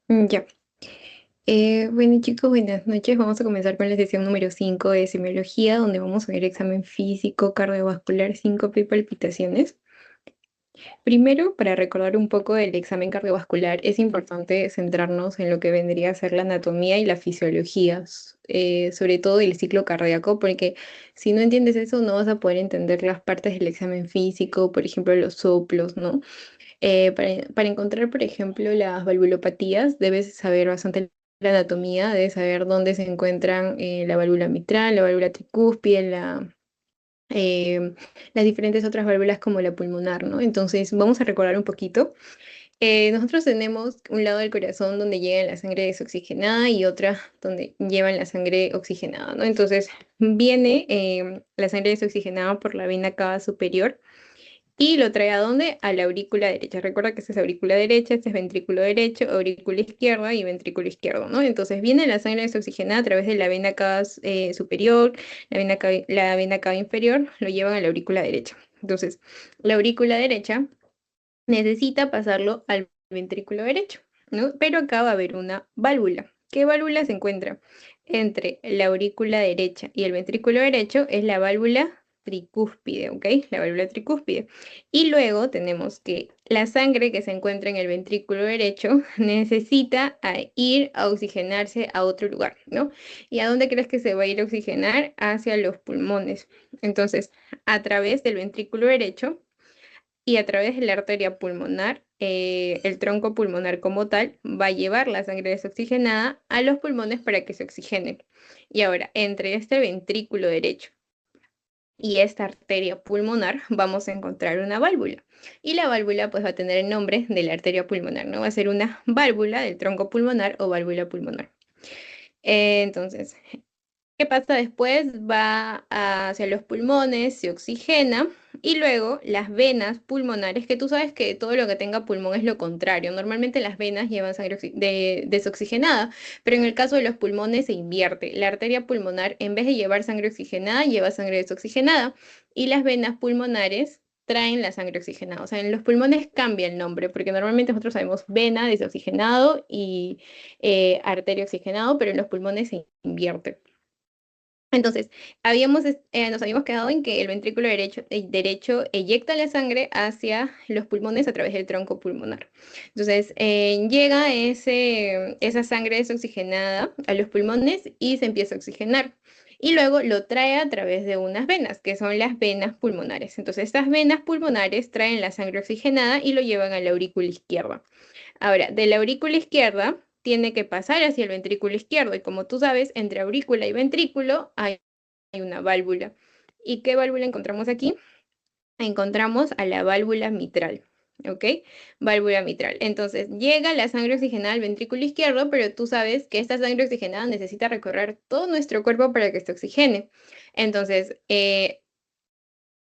Ya. Bueno, chicos, buenas noches. Vamos a comenzar con la sesión número 5 de semiología, donde vamos a ver examen físico, cardiovascular, síncope y palpitaciones. Primero, para recordar un poco del examen cardiovascular, es importante centrarnos en lo que vendría a ser la anatomía y la fisiología, sobre todo el ciclo cardíaco, porque si no entiendes eso, no vas a poder entender las partes del examen físico, por ejemplo, los soplos, ¿no? Para encontrar, por ejemplo, las valvulopatías, debes saber bastante la anatomía, debes saber dónde se encuentran la válvula mitral, la válvula tricúspide, eh, las diferentes otras válvulas como la pulmonar, ¿no? Entonces, vamos a recordar un poquito. Nosotros tenemos un lado del corazón donde llega la sangre desoxigenada y otra donde llevan la sangre oxigenada, ¿no? Entonces, viene la sangre desoxigenada por la vena cava superior y lo trae ¿a dónde? A la aurícula derecha. Recuerda que esta es aurícula derecha, este es ventrículo derecho, aurícula izquierda y ventrículo izquierdo, ¿no? Entonces viene la sangre desoxigenada a través de la vena cava superior, la vena cava inferior, lo llevan a la aurícula derecha. Entonces, la aurícula derecha necesita pasarlo al ventrículo derecho, ¿no? Pero acá va a haber una válvula. ¿Qué válvula se encuentra entre la aurícula derecha y el ventrículo derecho? Es la válvula tricúspide, ¿ok? La válvula tricúspide. Y luego tenemos que la sangre que se encuentra en el ventrículo derecho necesita ir a oxigenarse a otro lugar, ¿no? ¿Y a dónde crees que se va a ir a oxigenar? Hacia los pulmones. Entonces, a través del ventrículo derecho y a través de la arteria pulmonar, el tronco pulmonar como tal va a llevar la sangre desoxigenada a los pulmones para que se oxigenen. Y ahora, entre este ventrículo derecho y esta arteria pulmonar vamos a encontrar una válvula. Y la válvula pues va a tener el nombre de la arteria pulmonar, ¿no? Va a ser una válvula del tronco pulmonar o válvula pulmonar. Entonces, ¿qué pasa después? Va hacia los pulmones, se oxigena y luego las venas pulmonares, que tú sabes que todo lo que tenga pulmón es lo contrario. Normalmente las venas llevan sangre desoxigenada, pero en el caso de los pulmones se invierte. La arteria pulmonar, en vez de llevar sangre oxigenada, lleva sangre desoxigenada y las venas pulmonares traen la sangre oxigenada. O sea, en los pulmones cambia el nombre, porque normalmente nosotros sabemos vena, desoxigenado y arteria oxigenado, pero en los pulmones se invierte. Entonces, nos habíamos quedado en que el ventrículo derecho eyecta la sangre hacia los pulmones a través del tronco pulmonar. Entonces, llega esa sangre desoxigenada a los pulmones y se empieza a oxigenar. Y luego lo trae a través de unas venas, que son las venas pulmonares. Entonces, estas venas pulmonares traen la sangre oxigenada y lo llevan a la aurícula izquierda. Ahora, de la aurícula izquierda tiene que pasar hacia el ventrículo izquierdo y como tú sabes, entre aurícula y ventrículo hay una válvula. ¿Y qué válvula encontramos aquí? Encontramos a la válvula mitral, ¿ok? Válvula mitral. Entonces, llega la sangre oxigenada al ventrículo izquierdo, pero tú sabes que esta sangre oxigenada necesita recorrer todo nuestro cuerpo para que se oxigene. Entonces,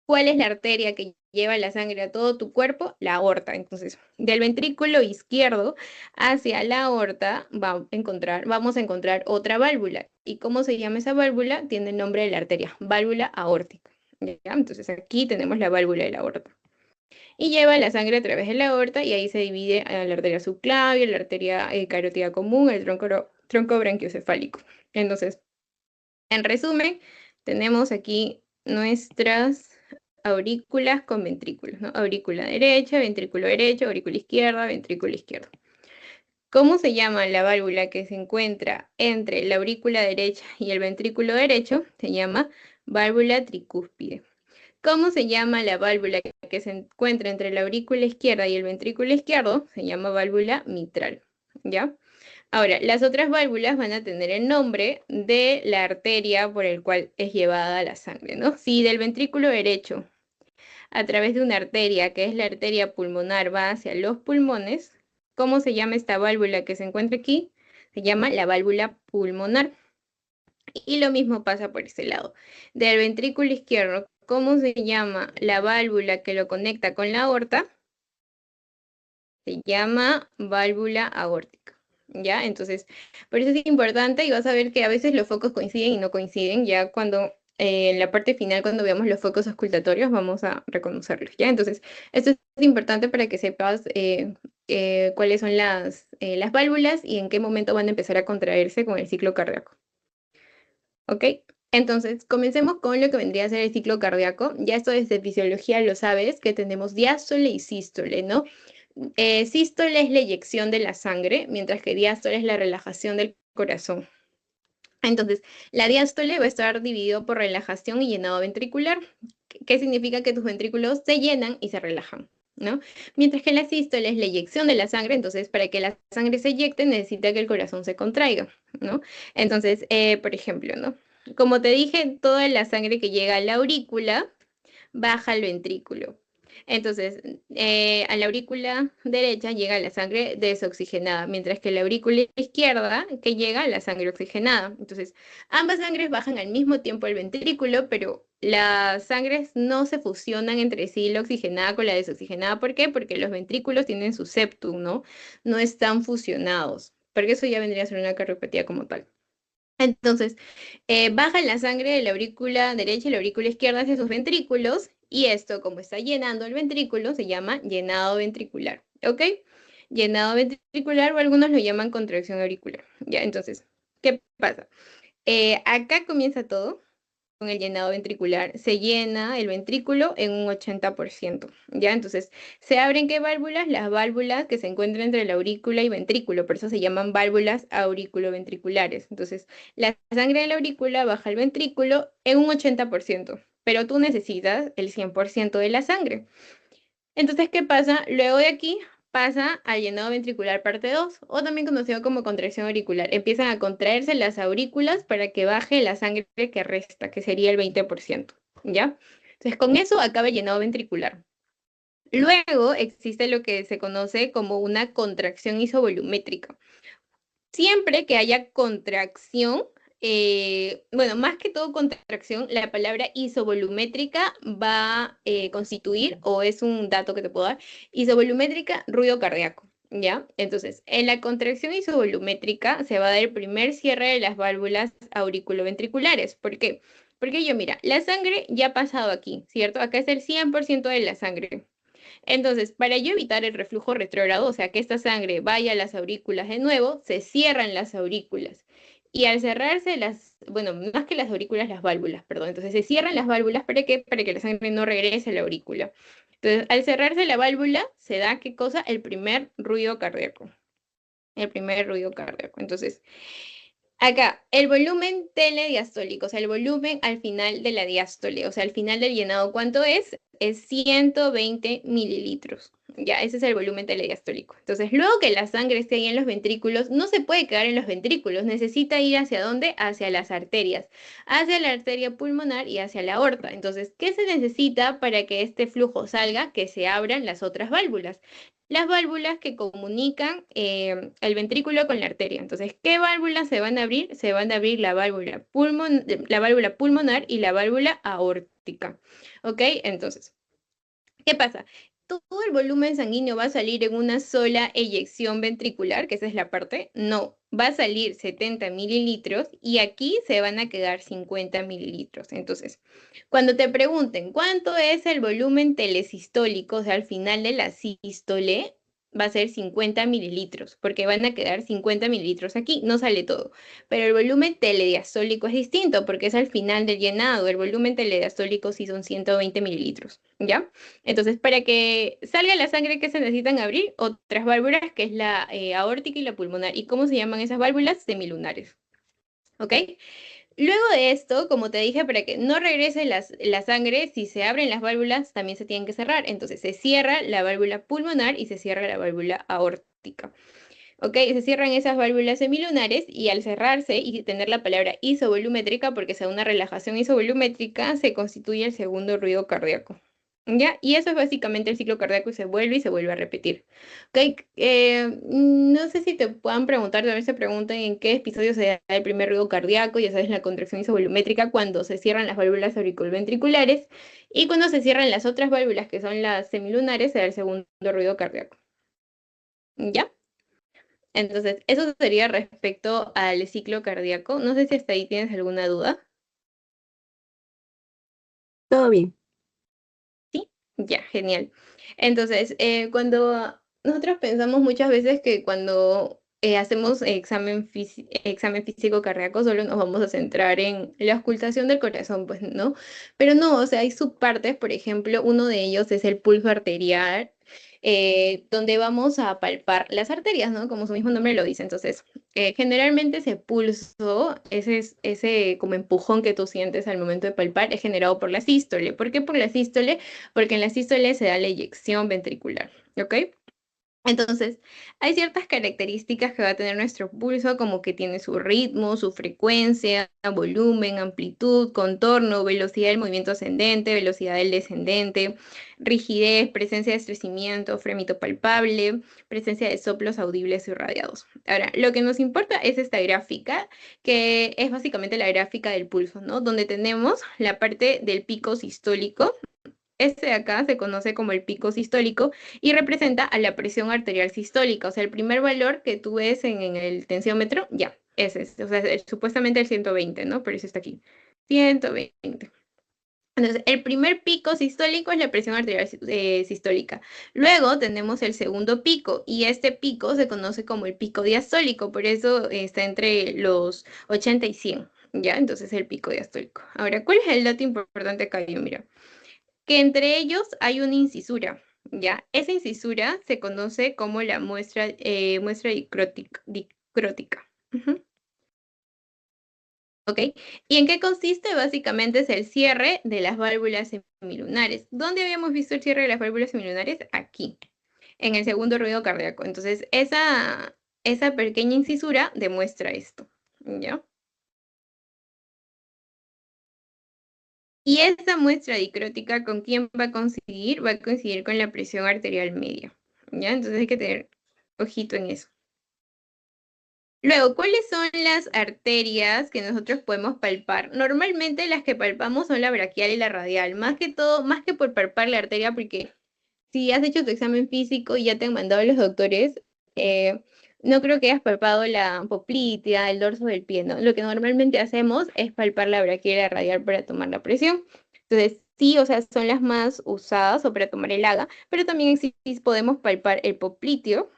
¿cuál es la arteria que lleva la sangre a todo tu cuerpo? La aorta. Entonces, del ventrículo izquierdo hacia la aorta vamos a encontrar otra válvula. ¿Y cómo se llama esa válvula? Tiene el nombre de la arteria, válvula aórtica. ¿Ya? Entonces, aquí tenemos la válvula de la aorta. Y lleva la sangre a través de la aorta y ahí se divide a la arteria subclavia, la arteria carótida común, el tronco branquiocefálico. Entonces, en resumen, tenemos aquí nuestras aurículas con ventrículos, ¿no? Aurícula derecha, aurícula izquierda, ventrículo izquierdo. ¿Cómo se llama la válvula que se encuentra entre la aurícula derecha y el ventrículo derecho? Se llama válvula tricúspide. ¿Cómo se llama la válvula que se encuentra entre la aurícula izquierda y el ventrículo izquierdo? Se llama válvula mitral, ¿ya? Ahora, las otras válvulas van a tener el nombre de la arteria por el cual es llevada la sangre, ¿no? Si del ventrículo derecho, a través de una arteria, que es la arteria pulmonar, va hacia los pulmones, ¿cómo se llama esta válvula que se encuentra aquí? Se llama la válvula pulmonar. Y lo mismo pasa por este lado. Del ventrículo izquierdo, ¿cómo se llama la válvula que lo conecta con la aorta? Se llama válvula aórtica, ¿ya? Entonces, por eso es importante y vas a ver que a veces los focos coinciden y no coinciden, ya cuando en la parte final, cuando veamos los focos auscultatorios, vamos a reconocerlos, ¿ya? Entonces, esto es importante para que sepas cuáles son las válvulas y en qué momento van a empezar a contraerse con el ciclo cardíaco, ¿ok? Entonces, comencemos con lo que vendría a ser el ciclo cardíaco. Ya esto desde fisiología lo sabes, que tenemos diástole y sístole, ¿no? Sístole es la eyección de la sangre, mientras que diástole es la relajación del corazón. Entonces, la diástole va a estar dividido por relajación y llenado ventricular, que significa que tus ventrículos se llenan y se relajan, ¿no? Mientras que la sístole es la eyección de la sangre, entonces para que la sangre se eyecte necesita que el corazón se contraiga, ¿no? Entonces, por ejemplo, ¿no? Como te dije, toda la sangre que llega a la aurícula baja al ventrículo. Entonces, a la aurícula derecha llega la sangre desoxigenada, mientras que la aurícula izquierda que llega la sangre oxigenada. Entonces, ambas sangres bajan al mismo tiempo al ventrículo, pero las sangres no se fusionan entre sí, la oxigenada con la desoxigenada. ¿Por qué? Porque los ventrículos tienen su septum, ¿no? No están fusionados, porque eso ya vendría a ser una cardiopatía como tal. Entonces, baja la sangre de la aurícula derecha y la aurícula izquierda hacia sus ventrículos, y esto, como está llenando el ventrículo, se llama llenado ventricular, ¿ok? Llenado ventricular, o algunos lo llaman contracción auricular, ¿ya? Entonces, ¿qué pasa? Acá comienza todo con el llenado ventricular. Se llena el ventrículo en un 80%, ¿ya? Entonces, ¿se abren qué válvulas? Las válvulas que se encuentran entre la aurícula y ventrículo, por eso se llaman válvulas auriculoventriculares. Entonces, la sangre de la aurícula baja al ventrículo en un 80%, pero tú necesitas el 100% de la sangre. Entonces, ¿qué pasa? Luego de aquí pasa al llenado ventricular parte 2, o también conocido como contracción auricular. Empiezan a contraerse las aurículas para que baje la sangre que resta, que sería el 20%, ¿ya? Entonces, con eso acaba el llenado ventricular. Luego existe lo que se conoce como una contracción isovolumétrica. Siempre que haya contracción, bueno, más que todo contracción, la palabra isovolumétrica va a constituir, o es un dato que te puedo dar, isovolumétrica, ruido cardíaco, ¿ya? Entonces, en la contracción isovolumétrica se va a dar el primer cierre de las válvulas auriculoventriculares. ¿Por qué? Porque yo, mira, la sangre ya ha pasado aquí, ¿cierto? Acá es el 100% de la sangre. Entonces, para yo evitar el reflujo retrógrado, o sea, que esta sangre vaya a las aurículas de nuevo, se cierran las aurículas. Y al cerrarse bueno, más que las aurículas, las válvulas, perdón. Entonces se cierran las válvulas, ¿para qué? Para que la sangre no regrese a la aurícula. Entonces, al cerrarse la válvula, se da, ¿qué cosa? El primer ruido cardíaco. El primer ruido cardíaco. Entonces, acá, el volumen telediastólico, o sea, el volumen al final de la diástole, o sea, al final del llenado, ¿cuánto es? Es 120 mililitros. Ya, ese es el volumen telediastólico. Entonces, luego que la sangre esté ahí en los ventrículos, no se puede quedar en los ventrículos, necesita ir hacia dónde? Hacia las arterias, hacia la arteria pulmonar y hacia la aorta. Entonces, ¿qué se necesita para que este flujo salga? Que se abran las otras válvulas, las válvulas que comunican el ventrículo con la arteria. Entonces, ¿qué válvulas se van a abrir? Se van a abrir la válvula pulmonar y la válvula aórtica. ¿Ok? Entonces, ¿qué pasa? ¿Todo el volumen sanguíneo va a salir en una sola eyección ventricular, que esa es la parte? No, va a salir 70 mililitros y aquí se van a quedar 50 mililitros. Entonces, cuando te pregunten cuánto es el volumen telesistólico, o sea, al final de la sístole, va a ser 50 mililitros, porque van a quedar 50 mililitros aquí, no sale todo. Pero el volumen telediastólico es distinto, porque es al final del llenado. El volumen telediastólico sí son 120 mililitros, ¿ya? Entonces, para que salga la sangre, que se necesitan abrir otras válvulas, que es la aórtica y la pulmonar. ¿Y cómo se llaman esas válvulas? Semilunares. ¿Ok? Luego de esto, como te dije, para que no regrese la sangre, si se abren las válvulas, también se tienen que cerrar. Entonces, se cierra la válvula pulmonar y se cierra la válvula aórtica. ¿Ok? Se cierran esas válvulas semilunares y al cerrarse y tener la palabra isovolumétrica, porque sea una relajación isovolumétrica, se constituye el segundo ruido cardíaco. ¿Ya? Y eso es básicamente el ciclo cardíaco y se vuelve a repetir. ¿Ok? No sé si te puedan preguntar, tal vez se pregunten en qué episodio se da el primer ruido cardíaco, ya sabes, la contracción isovolumétrica, cuando se cierran las válvulas auriculoventriculares, y cuando se cierran las otras válvulas, que son las semilunares, se da el segundo ruido cardíaco. ¿Ya? Entonces, eso sería respecto al ciclo cardíaco. No sé si hasta ahí tienes alguna duda. Todo bien. ¿Sí? Ya, genial. Entonces, cuando nosotros pensamos muchas veces que cuando hacemos examen físico cardíaco solo nos vamos a centrar en la auscultación del corazón, pues no. Pero no, o sea, hay subpartes, por ejemplo, uno de ellos es el pulso arterial, donde vamos a palpar las arterias, ¿no? Como su mismo nombre lo dice. Entonces, generalmente ese pulso, ese como empujón que tú sientes al momento de palpar es generado por la sístole. ¿Por qué por la sístole? Porque en la sístole se da la eyección ventricular, ¿ok? Entonces, hay ciertas características que va a tener nuestro pulso, como que tiene su ritmo, su frecuencia, volumen, amplitud, contorno, velocidad del movimiento ascendente, velocidad del descendente, rigidez, presencia de estrecimiento, fremito palpable, presencia de soplos audibles y radiados. Ahora, lo que nos importa es esta gráfica, que es básicamente la gráfica del pulso, ¿no? Donde tenemos la parte del pico sistólico. Este de acá se conoce como el pico sistólico y representa a la presión arterial sistólica. O sea, el primer valor que tú ves en el tensiómetro, ya, ese es. O sea, supuestamente el 120, ¿no? Pero eso está aquí. 120. Entonces, el primer pico sistólico es la presión arterial sistólica. Luego tenemos el segundo pico y este pico se conoce como el pico diastólico, por eso está entre los 80 y 100, ¿ya? Entonces, el pico diastólico. Ahora, ¿cuál es el dato importante acá? Yo, mira, que entre ellos hay una incisura, ¿ya? Esa incisura se conoce como la muestra dicrótica. Ujú. ¿Ok? ¿Y en qué consiste? Básicamente es el cierre de las válvulas semilunares. ¿Dónde habíamos visto el cierre de las válvulas semilunares? Aquí, en el segundo ruido cardíaco. Entonces, esa pequeña incisura demuestra esto, ¿ya? Y esa muestra dicrótica, ¿con quién va a coincidir? Va a coincidir con la presión arterial media, ¿ya? Entonces hay que tener ojito en eso. Luego, ¿cuáles son las arterias que nosotros podemos palpar? Normalmente las que palpamos son la braquial y la radial, más que todo, más que por palpar la arteria, porque si has hecho tu examen físico y ya te han mandado los doctores, eh, no creo que hayas palpado la poplitea, el dorso del pie, ¿no? Lo que normalmente hacemos es palpar la braquial y la radial para tomar la presión. Entonces, sí, o sea, son las más usadas o para tomar el AGA, pero también podemos palpar el popliteo,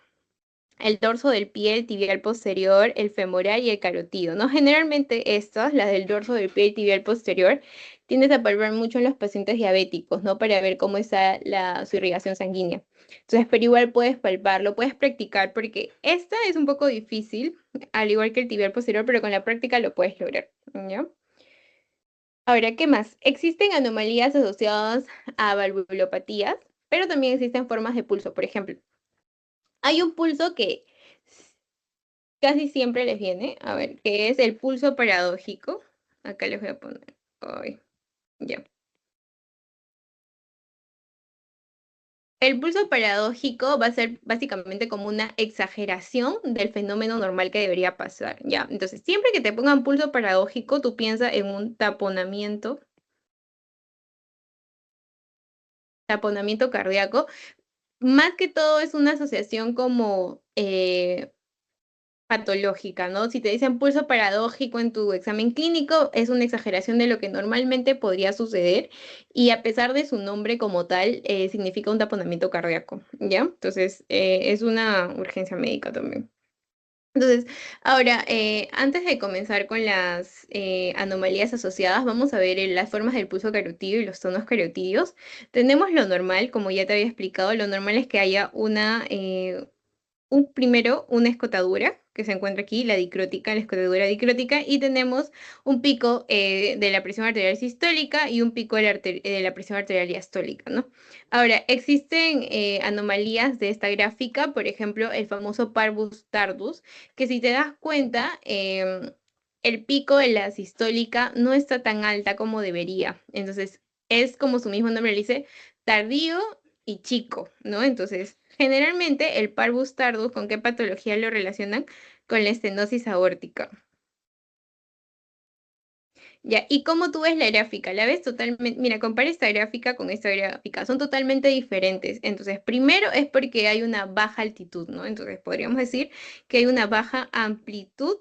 el dorso del pie, el tibial posterior, el femoral y el carotido, ¿no? Generalmente estas, las del dorso del pie y tibial posterior, tiendes a palpar mucho en los pacientes diabéticos, ¿no? Para ver cómo está su irrigación sanguínea. Entonces, pero igual puedes palparlo, puedes practicar, porque esta es un poco difícil, al igual que el tibial posterior, pero con la práctica lo puedes lograr, ¿ya? Ahora, ¿qué más? Existen anomalías asociadas a valvulopatías, pero también existen formas de pulso. Por ejemplo, hay un pulso que casi siempre les viene, a ver, que es el pulso paradójico. Acá les voy a poner. Ay, ya. El pulso paradójico va a ser básicamente como una exageración del fenómeno normal que debería pasar, ¿ya? Entonces, siempre que te pongan pulso paradójico, tú piensas en un taponamiento cardíaco. Más que todo es una asociación como patológica, ¿no? Si te dicen pulso paradójico en tu examen clínico, es una exageración de lo que normalmente podría suceder y a pesar de su nombre como tal, significa un taponamiento cardíaco, ¿ya? Entonces, es una urgencia médica también. Entonces, ahora, antes de comenzar con las anomalías asociadas, vamos a ver las formas del pulso carotidio y los tonos carotidios. Tenemos lo normal, como ya te había explicado, lo normal es que haya primero una escotadura que se encuentra aquí, la escotadura dicrótica, y tenemos un pico de la presión arterial sistólica y un pico de la presión arterial diastólica, ¿no? Ahora, existen anomalías de esta gráfica, por ejemplo, el famoso parvus tardus, que si te das cuenta, el pico de la sistólica no está tan alta como debería. Entonces, es como su mismo nombre le dice, tardío y chico, ¿no? Entonces, generalmente el parvus tardus, ¿con qué patología lo relacionan? Con la estenosis aórtica. Ya, ¿y cómo tú ves la gráfica? La ves totalmente, mira, compara esta gráfica con esta gráfica, son totalmente diferentes. Entonces, primero es porque hay una baja altitud, ¿no? Entonces, podríamos decir que hay una baja amplitud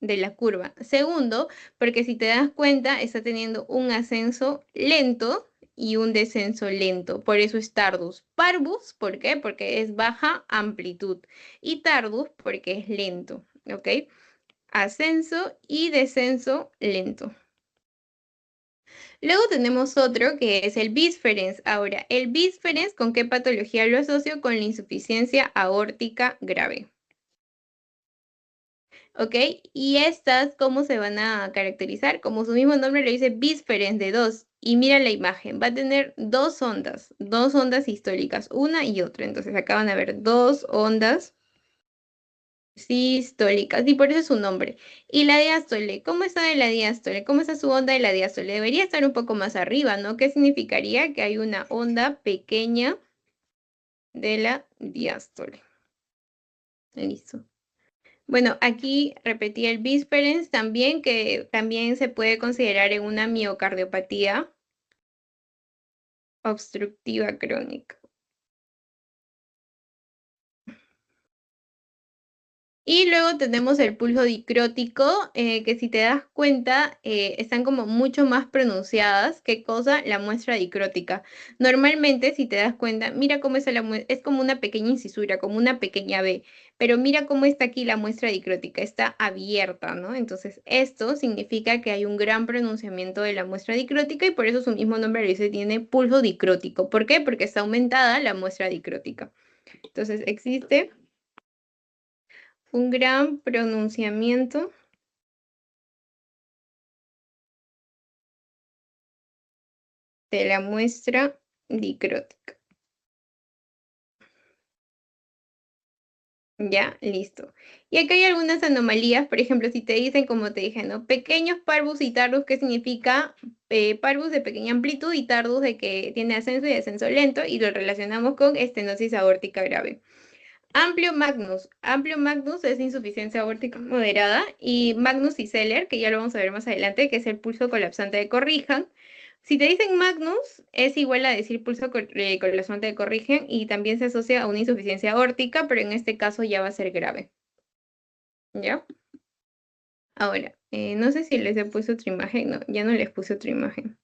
de la curva. Segundo, porque si te das cuenta, está teniendo un ascenso lento y un descenso lento, por eso es tardus. Parvus, ¿por qué? Porque es baja amplitud y tardus porque es lento, ¿ok? Ascenso y descenso lento. Luego tenemos otro que es el bisferens. Ahora, el bisferens, ¿con qué patología lo asocio? Con la insuficiencia aórtica grave. ¿Ok? Y estas, ¿cómo se van a caracterizar? Como su mismo nombre le dice, bisferens de dos. Y mira la imagen, va a tener dos ondas sistólicas, una y otra. Entonces acá van a ver dos ondas sistólicas, y por eso es su nombre. Y la diástole, ¿cómo está de la diástole? ¿Cómo está su onda de la diástole? Debería estar un poco más arriba, ¿no? ¿Qué significaría? Que hay una onda pequeña de la diástole. Listo. Bueno, aquí repetí el bisferens también, que también se puede considerar en una miocardiopatía obstructiva crónica. Y luego tenemos el pulso dicrótico, que si te das cuenta, están como mucho más pronunciadas. ¿Qué cosa? La muestra dicrótica. Normalmente, si te das cuenta, mira cómo es es como una pequeña incisura, como una pequeña V, pero mira cómo está aquí la muestra dicrótica, está abierta, ¿no? Entonces, esto significa que hay un gran pronunciamiento de la muestra dicrótica y por eso su mismo nombre lo dice, tiene pulso dicrótico. ¿Por qué? Porque está aumentada la muestra dicrótica. Entonces, existe un gran pronunciamiento de la muestra dicrótica. Ya, listo. Y aquí hay algunas anomalías, por ejemplo, si te dicen, como te dije, ¿no? Pequeños parvus y tardus, ¿qué significa? Parvus de pequeña amplitud y tardus de que tiene ascenso y descenso lento, y lo relacionamos con estenosis aórtica grave. Amplio magnus es insuficiencia aórtica moderada, y magnus y Seller, que ya lo vamos a ver más adelante, que es el pulso colapsante de Corrigan. Si te dicen magnus, es igual a decir pulso colapsante de Corrigan, y también se asocia a una insuficiencia aórtica, pero en este caso ya va a ser grave. ¿Ya? Ahora, no sé si les he puesto otra imagen. No, ya no les puse otra imagen.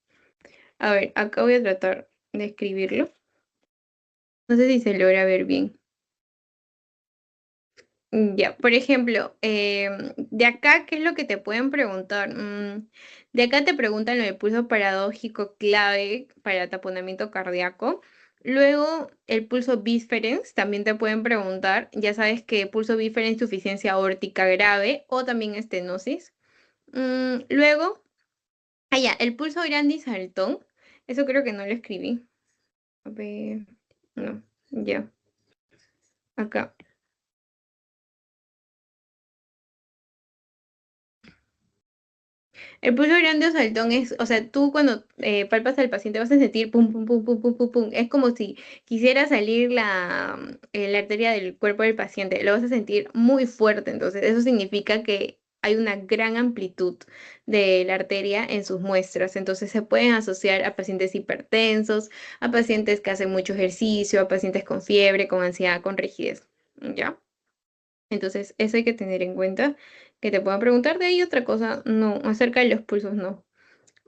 A ver, acá voy a tratar de escribirlo. No sé si se logra ver bien. Ya, por ejemplo, de acá, ¿qué es lo que te pueden preguntar? De acá te preguntan lo del pulso paradójico clave para taponamiento cardíaco. Luego, el pulso bisferens también te pueden preguntar. Ya sabes que pulso bisferens, insuficiencia aórtica grave o también estenosis. Luego, ya, el pulso grande saltón. Eso creo que no lo escribí. A ver, no, ya, acá. El pulso grande o saltón es, o sea, tú cuando palpas al paciente vas a sentir pum, pum, pum, pum, pum, pum, pum. Es como si quisiera salir la arteria del cuerpo del paciente. Lo vas a sentir muy fuerte. Entonces, eso significa que hay una gran amplitud de la arteria en sus muestras. Entonces, se pueden asociar a pacientes hipertensos, a pacientes que hacen mucho ejercicio, a pacientes con fiebre, con ansiedad, con rigidez. ¿Ya? Entonces, eso hay que tener en cuenta, que te puedan preguntar. De ahí otra cosa, no, acerca de los pulsos, no.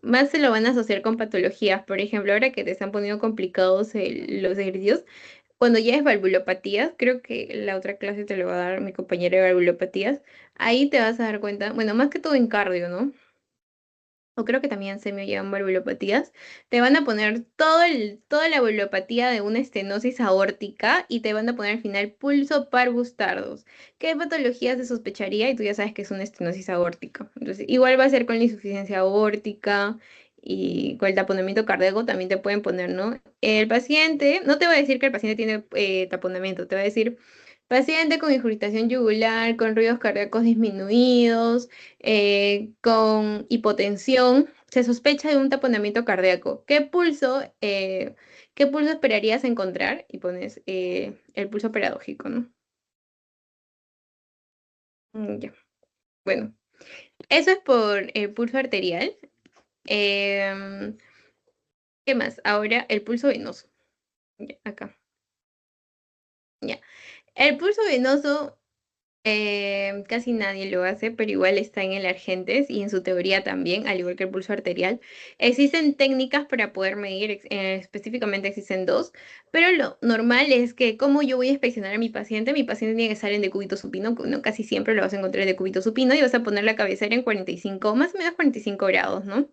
Más se lo van a asociar con patologías. Por ejemplo, ahora que te están poniendo complicados los ejercicios, cuando ya es valvulopatías, creo que la otra clase te lo va a dar mi compañera de valvulopatías, ahí te vas a dar cuenta, bueno, más que todo en cardio, ¿no? O creo que también semio llevan valvulopatías, te van a poner toda la valvulopatía de una estenosis aórtica y te van a poner al final pulso parvus tardus. ¿Qué patología se sospecharía? Y tú ya sabes que es una estenosis aórtica. Entonces, igual va a ser con la insuficiencia aórtica y con el taponamiento cardíaco también te pueden poner, ¿no? El paciente, no te va a decir que el paciente tiene taponamiento, te va a decir paciente con incrustación yugular, con ruidos cardíacos disminuidos, con hipotensión, se sospecha de un taponamiento cardíaco. Qué pulso esperarías encontrar? Y pones el pulso paradójico, ¿no? Ya. Bueno, eso es por el pulso arterial. Em, ¿Qué más? Ahora el pulso venoso. Ya, acá. Ya. El pulso venoso Casi nadie lo hace, pero igual está en el Argentes y en su teoría también, al igual que el pulso arterial. Existen técnicas para poder medir, específicamente existen dos, pero lo normal es que como yo voy a inspeccionar a mi paciente tiene que estar en decúbito supino, que uno casi siempre lo vas a encontrar en decúbito supino y vas a poner la cabecera en 45, más o menos 45 grados, ¿no?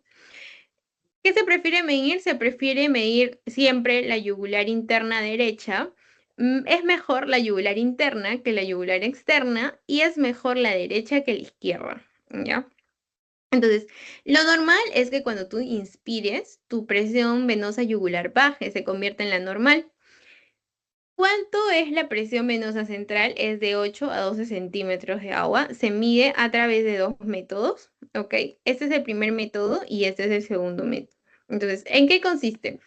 ¿Qué se prefiere medir? Se prefiere medir siempre la yugular interna derecha. Es mejor la yugular interna que la yugular externa y es mejor la derecha que la izquierda, ¿ya? Entonces, lo normal es que cuando tú inspires, tu presión venosa yugular baje, se convierte en la normal. ¿Cuánto es la presión venosa central? Es de 8 a 12 centímetros de agua. Se mide a través de dos métodos, ¿ok? Este es el primer método y este es el segundo método. Entonces, ¿en qué consiste?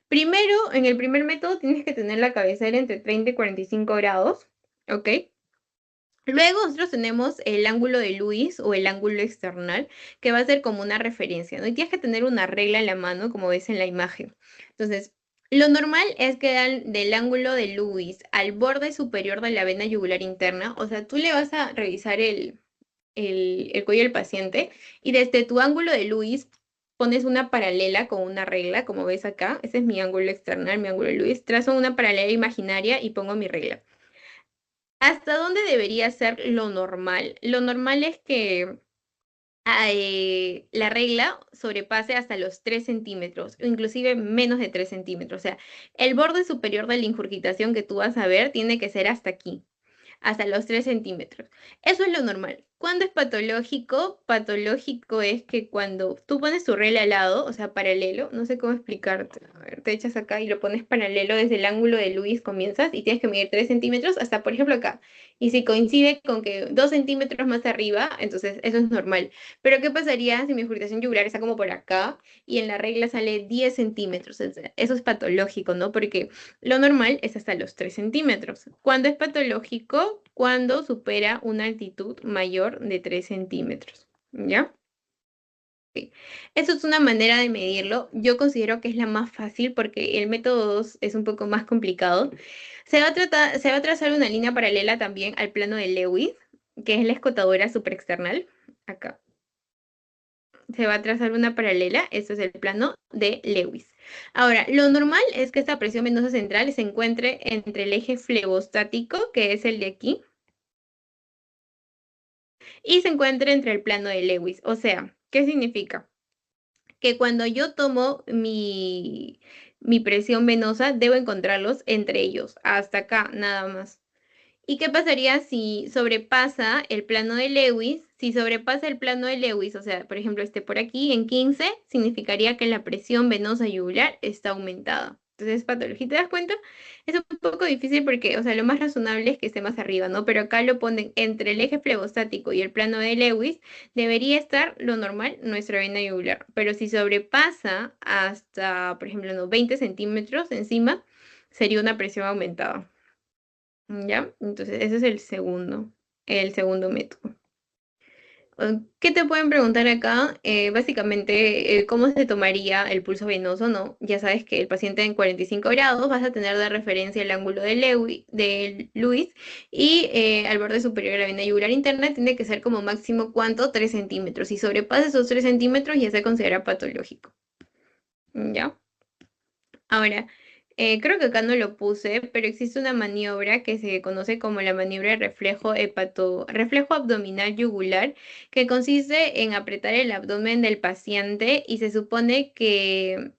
Primero, en el primer método tienes que tener la cabecera entre 30 y 45 grados, ¿ok? Luego nosotros tenemos el ángulo de Lewis o el ángulo external, que va a ser como una referencia, ¿no? Y tienes que tener una regla en la mano, como ves en la imagen. Entonces, lo normal es que del ángulo de Lewis al borde superior de la vena yugular interna, o sea, tú le vas a revisar el cuello del paciente y desde tu ángulo de Lewis pones una paralela con una regla, como ves acá. Ese es mi ángulo external, mi ángulo de Lewis. Trazo una paralela imaginaria y pongo mi regla. ¿Hasta dónde debería ser lo normal? Lo normal es que la regla sobrepase hasta los 3 centímetros, o inclusive menos de 3 centímetros. O sea, el borde superior de la ingurgitación que tú vas a ver tiene que ser hasta aquí, hasta los 3 centímetros. Eso es lo normal. ¿Cuándo es patológico? Patológico es que cuando tú pones tu regla al lado, o sea, paralelo, no sé cómo explicarte. A ver, te echas acá y lo pones paralelo desde el ángulo de Luis, comienzas y tienes que medir 3 centímetros hasta, por ejemplo, acá. Y si coincide con que 2 centímetros más arriba, entonces eso es normal. Pero ¿qué pasaría si mi irritación yugular está como por acá y en la regla sale 10 centímetros? Eso es patológico, ¿no? Porque lo normal es hasta los 3 centímetros. ¿Cuándo es patológico? Cuando supera una altitud mayor de 3 centímetros. ¿Ya? Ok. Eso es una manera de medirlo. Yo considero que es la más fácil porque el método 2 es un poco más complicado. Se va a trazar una línea paralela también al plano de Lewis, que es la escotadora supraexternal. Acá. Se va a trazar una paralela, esto es el plano de Lewis. Ahora, lo normal es que esta presión venosa central se encuentre entre el eje flebostático, que es el de aquí, y se encuentre entre el plano de Lewis. O sea, ¿qué significa? Que cuando yo tomo mi presión venosa, debo encontrarlos entre ellos, hasta acá, nada más. ¿Y qué pasaría si sobrepasa el plano de Lewis? Si sobrepasa el plano de Lewis, o sea, por ejemplo, esté por aquí en 15, significaría que la presión venosa yugular está aumentada. Entonces, es patología. ¿Te das cuenta? Es un poco difícil porque, o sea, lo más razonable es que esté más arriba, ¿no? Pero acá lo ponen entre el eje flebostático y el plano de Lewis, debería estar lo normal, nuestra vena yugular. Pero si sobrepasa hasta, por ejemplo, no, 20 centímetros encima, sería una presión aumentada. ¿Ya? Entonces, ese es el segundo método. ¿Qué te pueden preguntar acá? Básicamente, ¿cómo se tomaría el pulso venoso? ¿No? Ya sabes que el paciente en 45 grados vas a tener de referencia el ángulo de Lewis y al borde superior de la vena yugular interna tiene que ser como máximo, ¿cuánto? 3 centímetros. Si sobrepasa esos 3 centímetros ya se considera patológico. ¿Ya? Ahora, creo que acá no lo puse, pero existe una maniobra que se conoce como la maniobra de reflejo abdominal yugular, que consiste en apretar el abdomen del paciente y se supone que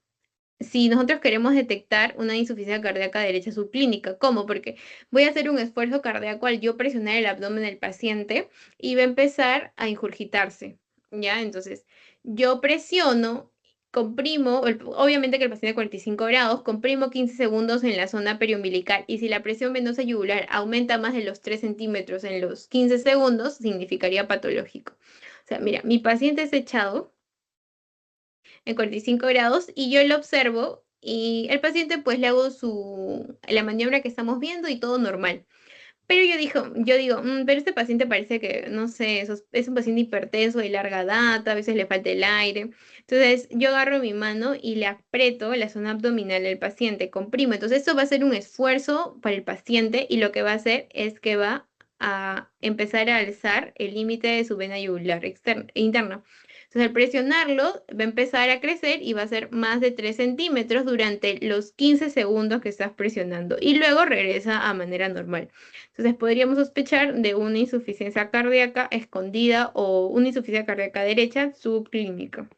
si nosotros queremos detectar una insuficiencia cardíaca derecha subclínica, ¿cómo? Porque voy a hacer un esfuerzo cardíaco al yo presionar el abdomen del paciente y va a empezar a ingurgitarse, ¿ya? Entonces, yo presiono, comprimo, obviamente que el paciente de 45 grados, comprimo 15 segundos en la zona periumbilical y si la presión venosa yugular aumenta más de los 3 centímetros en los 15 segundos, significaría patológico. O sea, mira, mi paciente es echado en 45 grados y yo lo observo y el paciente pues le hago la maniobra que estamos viendo y todo normal. Pero yo digo, pero este paciente parece que, no sé, es un paciente hipertenso de larga data, a veces le falta el aire. Entonces yo agarro mi mano y le aprieto la zona abdominal del paciente, comprimo. Entonces esto va a ser un esfuerzo para el paciente y lo que va a hacer es que va a empezar a alzar el límite de su vena yugular interna. Entonces, al presionarlo, va a empezar a crecer y va a ser más de 3 centímetros durante los 15 segundos que estás presionando. Y luego regresa a manera normal. Entonces, podríamos sospechar de una insuficiencia cardíaca escondida o una insuficiencia cardíaca derecha subclínica.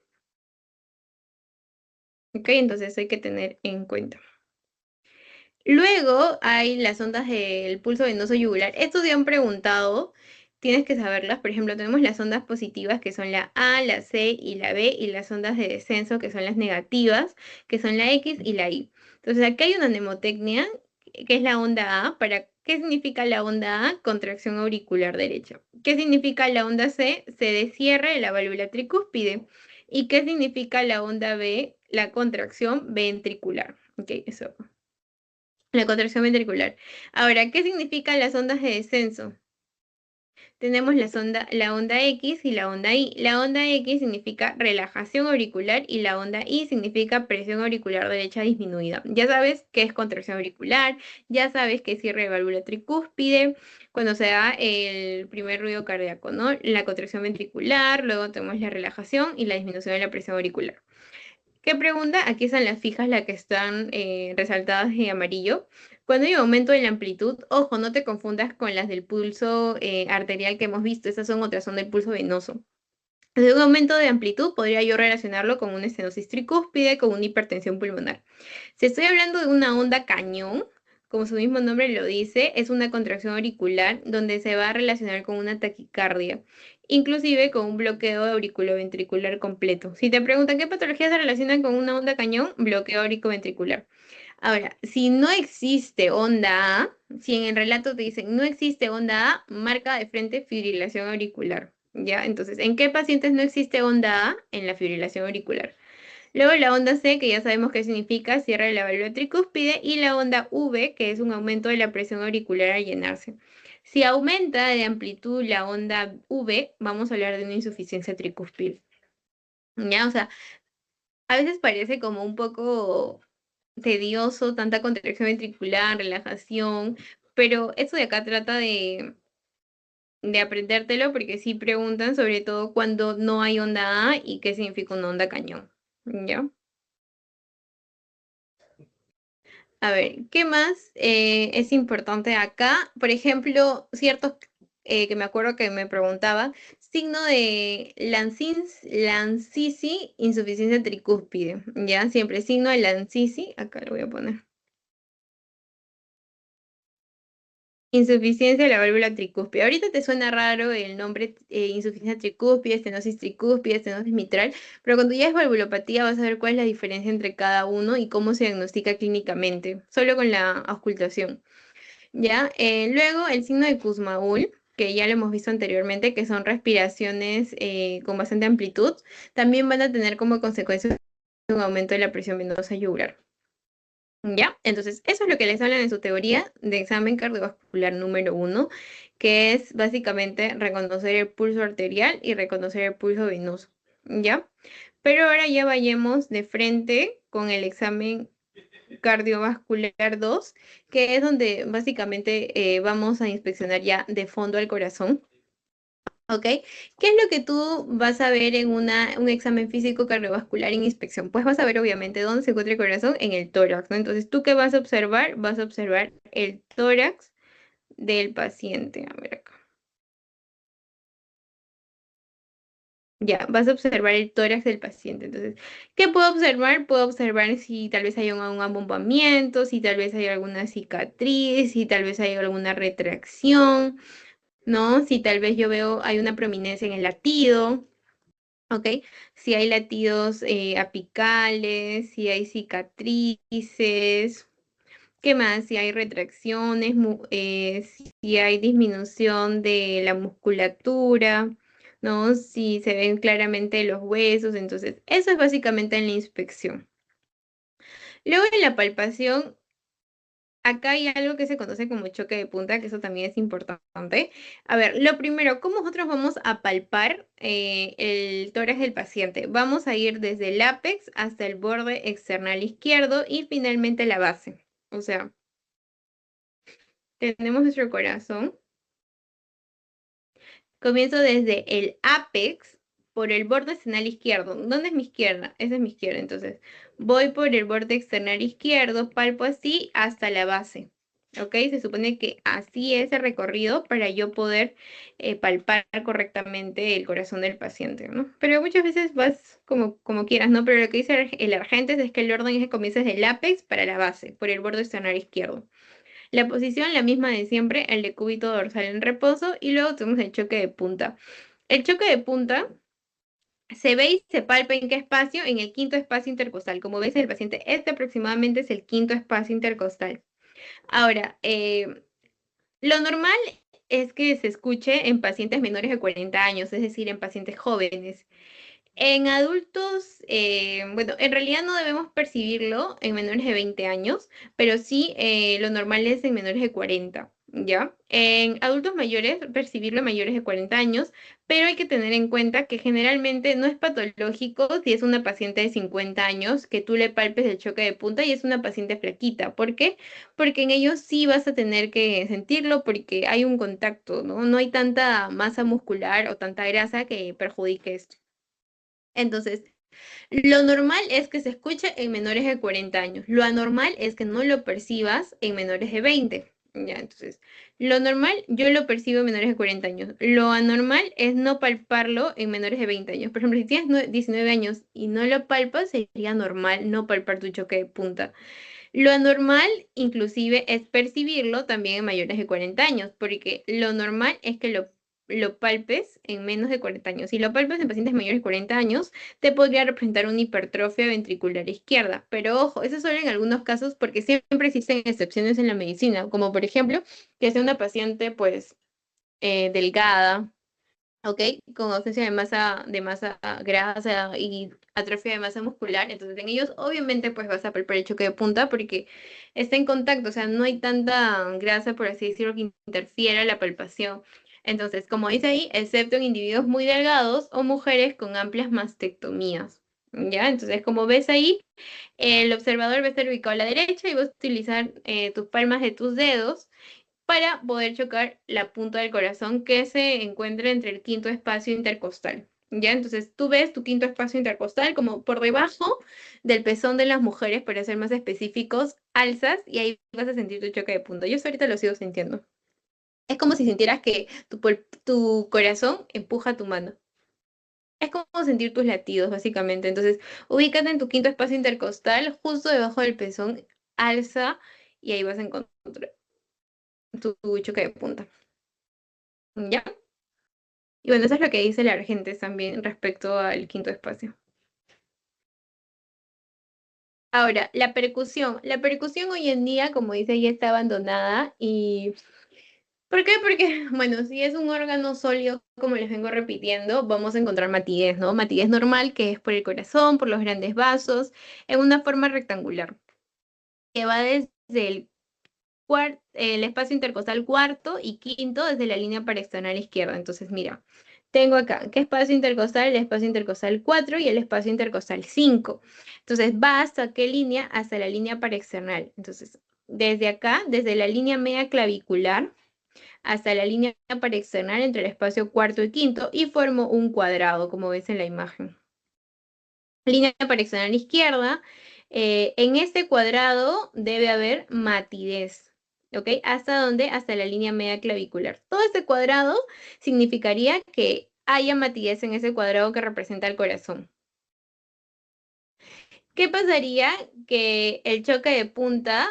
¿Ok? Entonces, hay que tener en cuenta. Luego hay las ondas del pulso venoso yugular. Estos ya han preguntado, tienes que saberlas. Por ejemplo, tenemos las ondas positivas, que son la A, la C y la B, y las ondas de descenso, que son las negativas, que son la X y la Y. Entonces, aquí hay una mnemotecnia, que es la onda A. ¿Qué significa la onda A? Contracción auricular derecha. ¿Qué significa la onda C? Se de cierre de la válvula tricúspide. ¿Y qué significa la onda B? La contracción ventricular. Ok, eso. La contracción ventricular. Ahora, ¿qué significan las ondas de descenso? Tenemos la onda X y la onda Y. La onda X significa relajación auricular y la onda Y significa presión auricular derecha disminuida. Ya sabes qué es contracción auricular, ya sabes qué es cierre de válvula tricúspide, cuando se da el primer ruido cardíaco, ¿no? La contracción ventricular, luego tenemos la relajación y la disminución de la presión auricular. ¿Qué pregunta? Aquí están las fijas, las que están resaltadas en amarillo. Cuando hay un aumento de la amplitud, ojo, no te confundas con las del pulso arterial que hemos visto, esas son otras, son del pulso venoso. De un aumento de amplitud podría yo relacionarlo con una estenosis tricúspide, con una hipertensión pulmonar. Si estoy hablando de una onda cañón, como su mismo nombre lo dice, es una contracción auricular donde se va a relacionar con una taquicardia, inclusive con un bloqueo auriculoventricular completo. Si te preguntan qué patología se relaciona con una onda cañón, bloqueo auriculoventricular. Ahora, si no existe onda A, si en el relato te dicen no existe onda A, marca de frente fibrilación auricular. ¿Ya? Entonces, ¿en qué pacientes no existe onda A? En la fibrilación auricular. Luego la onda C, que ya sabemos qué significa, cierre de la válvula tricúspide, y la onda V, que es un aumento de la presión auricular al llenarse. Si aumenta de amplitud la onda V, vamos a hablar de una insuficiencia tricúspide. ¿Ya? O sea, a veces parece como un poco tedioso, tanta contracción ventricular, relajación, pero esto de acá trata de aprendértelo porque sí preguntan sobre todo cuando no hay onda A y qué significa una onda cañón. ¿Ya? A ver, ¿qué más es importante acá? Por ejemplo, ciertos que me acuerdo que me preguntaba, signo de Lancisi, insuficiencia tricúspide, ¿ya? Siempre signo de Lancisi, acá lo voy a poner. Insuficiencia de la válvula tricúspide. Ahorita te suena raro el nombre insuficiencia tricúspide, estenosis mitral, pero cuando ya es valvulopatía vas a ver cuál es la diferencia entre cada uno y cómo se diagnostica clínicamente, solo con la auscultación. ¿Ya? Luego el signo de Kussmaul, que ya lo hemos visto anteriormente, que son respiraciones con bastante amplitud, también van a tener como consecuencia un aumento de la presión venosa yugular. ¿Ya? Entonces, eso es lo que les hablan en su teoría de examen cardiovascular número 1, que es básicamente reconocer el pulso arterial y reconocer el pulso venoso. ¿Ya? Pero ahora ya vayamos de frente con el examen cardiovascular 2, que es donde básicamente vamos a inspeccionar ya de fondo al corazón. ¿Ok? ¿Qué es lo que tú vas a ver en un examen físico cardiovascular en inspección? Pues vas a ver obviamente dónde se encuentra el corazón, en el tórax, ¿no? Entonces, ¿tú qué vas a observar? Vas a observar el tórax del paciente. A ver acá. Ya, vas a observar el tórax del paciente. Entonces, ¿qué puedo observar? Puedo observar si tal vez hay un abombamiento, si tal vez hay alguna cicatriz, si tal vez hay alguna retracción, ¿no? Si tal vez yo veo, hay una prominencia en el latido, ¿ok? Si hay latidos apicales, si hay cicatrices, ¿qué más? Si hay retracciones, si hay disminución de la musculatura, ¿no? Si se ven claramente los huesos, entonces eso es básicamente en la inspección. Luego en la palpación, acá hay algo que se conoce como choque de punta, que eso también es importante. A ver, lo primero, ¿cómo nosotros vamos a palpar el tórax del paciente? Vamos a ir desde el ápex hasta el borde external izquierdo y finalmente la base. O sea, tenemos nuestro corazón. Comienzo desde el ápex por el borde external izquierdo. ¿Dónde es mi izquierda? Esa es mi izquierda. Entonces, voy por el borde external izquierdo, palpo así hasta la base. ¿Ok? Se supone que así es el recorrido para yo poder palpar correctamente el corazón del paciente, ¿no? Pero muchas veces vas como quieras, ¿no? Pero lo que dice el Argentes es que el orden es que comienzas del ápex para la base, por el borde external izquierdo. La posición, la misma de siempre, el decúbito dorsal en reposo, y luego tenemos el choque de punta. El choque de punta se ve y se palpa en qué espacio, en el quinto espacio intercostal. Como ves, el paciente, este aproximadamente es el quinto espacio intercostal. Ahora, lo normal es que se escuche en pacientes menores de 40 años, es decir, en pacientes jóvenes. En adultos, bueno, en realidad no debemos percibirlo en menores de 20 años, pero sí lo normal es en menores de 40, ¿ya? En adultos mayores, percibirlo en mayores de 40 años, pero hay que tener en cuenta que generalmente no es patológico si es una paciente de 50 años que tú le palpes el choque de punta y es una paciente flaquita. ¿Por qué? Porque en ellos sí vas a tener que sentirlo porque hay un contacto, ¿no? No hay tanta masa muscular o tanta grasa que perjudique esto. Entonces, lo normal es que se escuche en menores de 40 años. Lo anormal es que no lo percibas en menores de 20. Ya, entonces, lo normal yo lo percibo en menores de 40 años. Lo anormal es no palparlo en menores de 20 años. Por ejemplo, si tienes 19 años y no lo palpas, sería normal no palpar tu choque de punta. Lo anormal, inclusive, es percibirlo también en mayores de 40 años, porque lo normal es que lo palpes en menos de 40 años. Si lo palpes en pacientes mayores de 40 años, te podría representar una hipertrofia ventricular izquierda. Pero ojo, eso solo en algunos casos porque siempre existen excepciones en la medicina, como por ejemplo que sea una paciente pues delgada, ¿ok? Con ausencia de masa grasa y atrofia de masa muscular. Entonces, en ellos, obviamente, pues vas a palpar el choque de punta porque está en contacto, o sea, no hay tanta grasa, por así decirlo, que interfiera la palpación. Entonces, como dice ahí, excepto en individuos muy delgados o mujeres con amplias mastectomías. ¿Ya? Entonces, como ves ahí, el observador va a estar ubicado a la derecha y vas a utilizar tus palmas de tus dedos para poder chocar la punta del corazón que se encuentra entre el quinto espacio intercostal. ¿Ya? Entonces tú ves tu quinto espacio intercostal como por debajo del pezón de las mujeres, para ser más específicos, alzas y ahí vas a sentir tu choque de punta. Yo ahorita lo sigo sintiendo. Es como si sintieras que tu corazón empuja tu mano. Es como sentir tus latidos, básicamente. Entonces, ubícate en tu quinto espacio intercostal, justo debajo del pezón, alza y ahí vas a encontrar tu choque de punta. ¿Ya? Y bueno, eso es lo que dice la Argentes también respecto al quinto espacio. Ahora, la percusión. La percusión hoy en día, como dice, ya está abandonada. ¿Y por qué? Porque, bueno, si es un órgano sólido, como les vengo repitiendo, vamos a encontrar matidez, ¿no? Matidez normal, que es por el corazón, por los grandes vasos, en una forma rectangular, que va desde el espacio intercostal cuarto y quinto desde la línea parextonal izquierda. Entonces, mira, tengo acá, ¿qué espacio intercostal? El espacio intercostal 4 y el espacio intercostal 5. Entonces, va hasta qué línea? Hasta la línea parexternal. Entonces, desde acá, desde la línea media clavicular hasta la línea parexternal entre el espacio cuarto y quinto y formo un cuadrado, como ves en la imagen. Línea parexternal izquierda, en este cuadrado debe haber matidez, ¿ok? ¿Hasta dónde? Hasta la línea media clavicular. Todo este cuadrado significaría que haya matidez en ese cuadrado que representa el corazón. ¿Qué pasaría que el choque de punta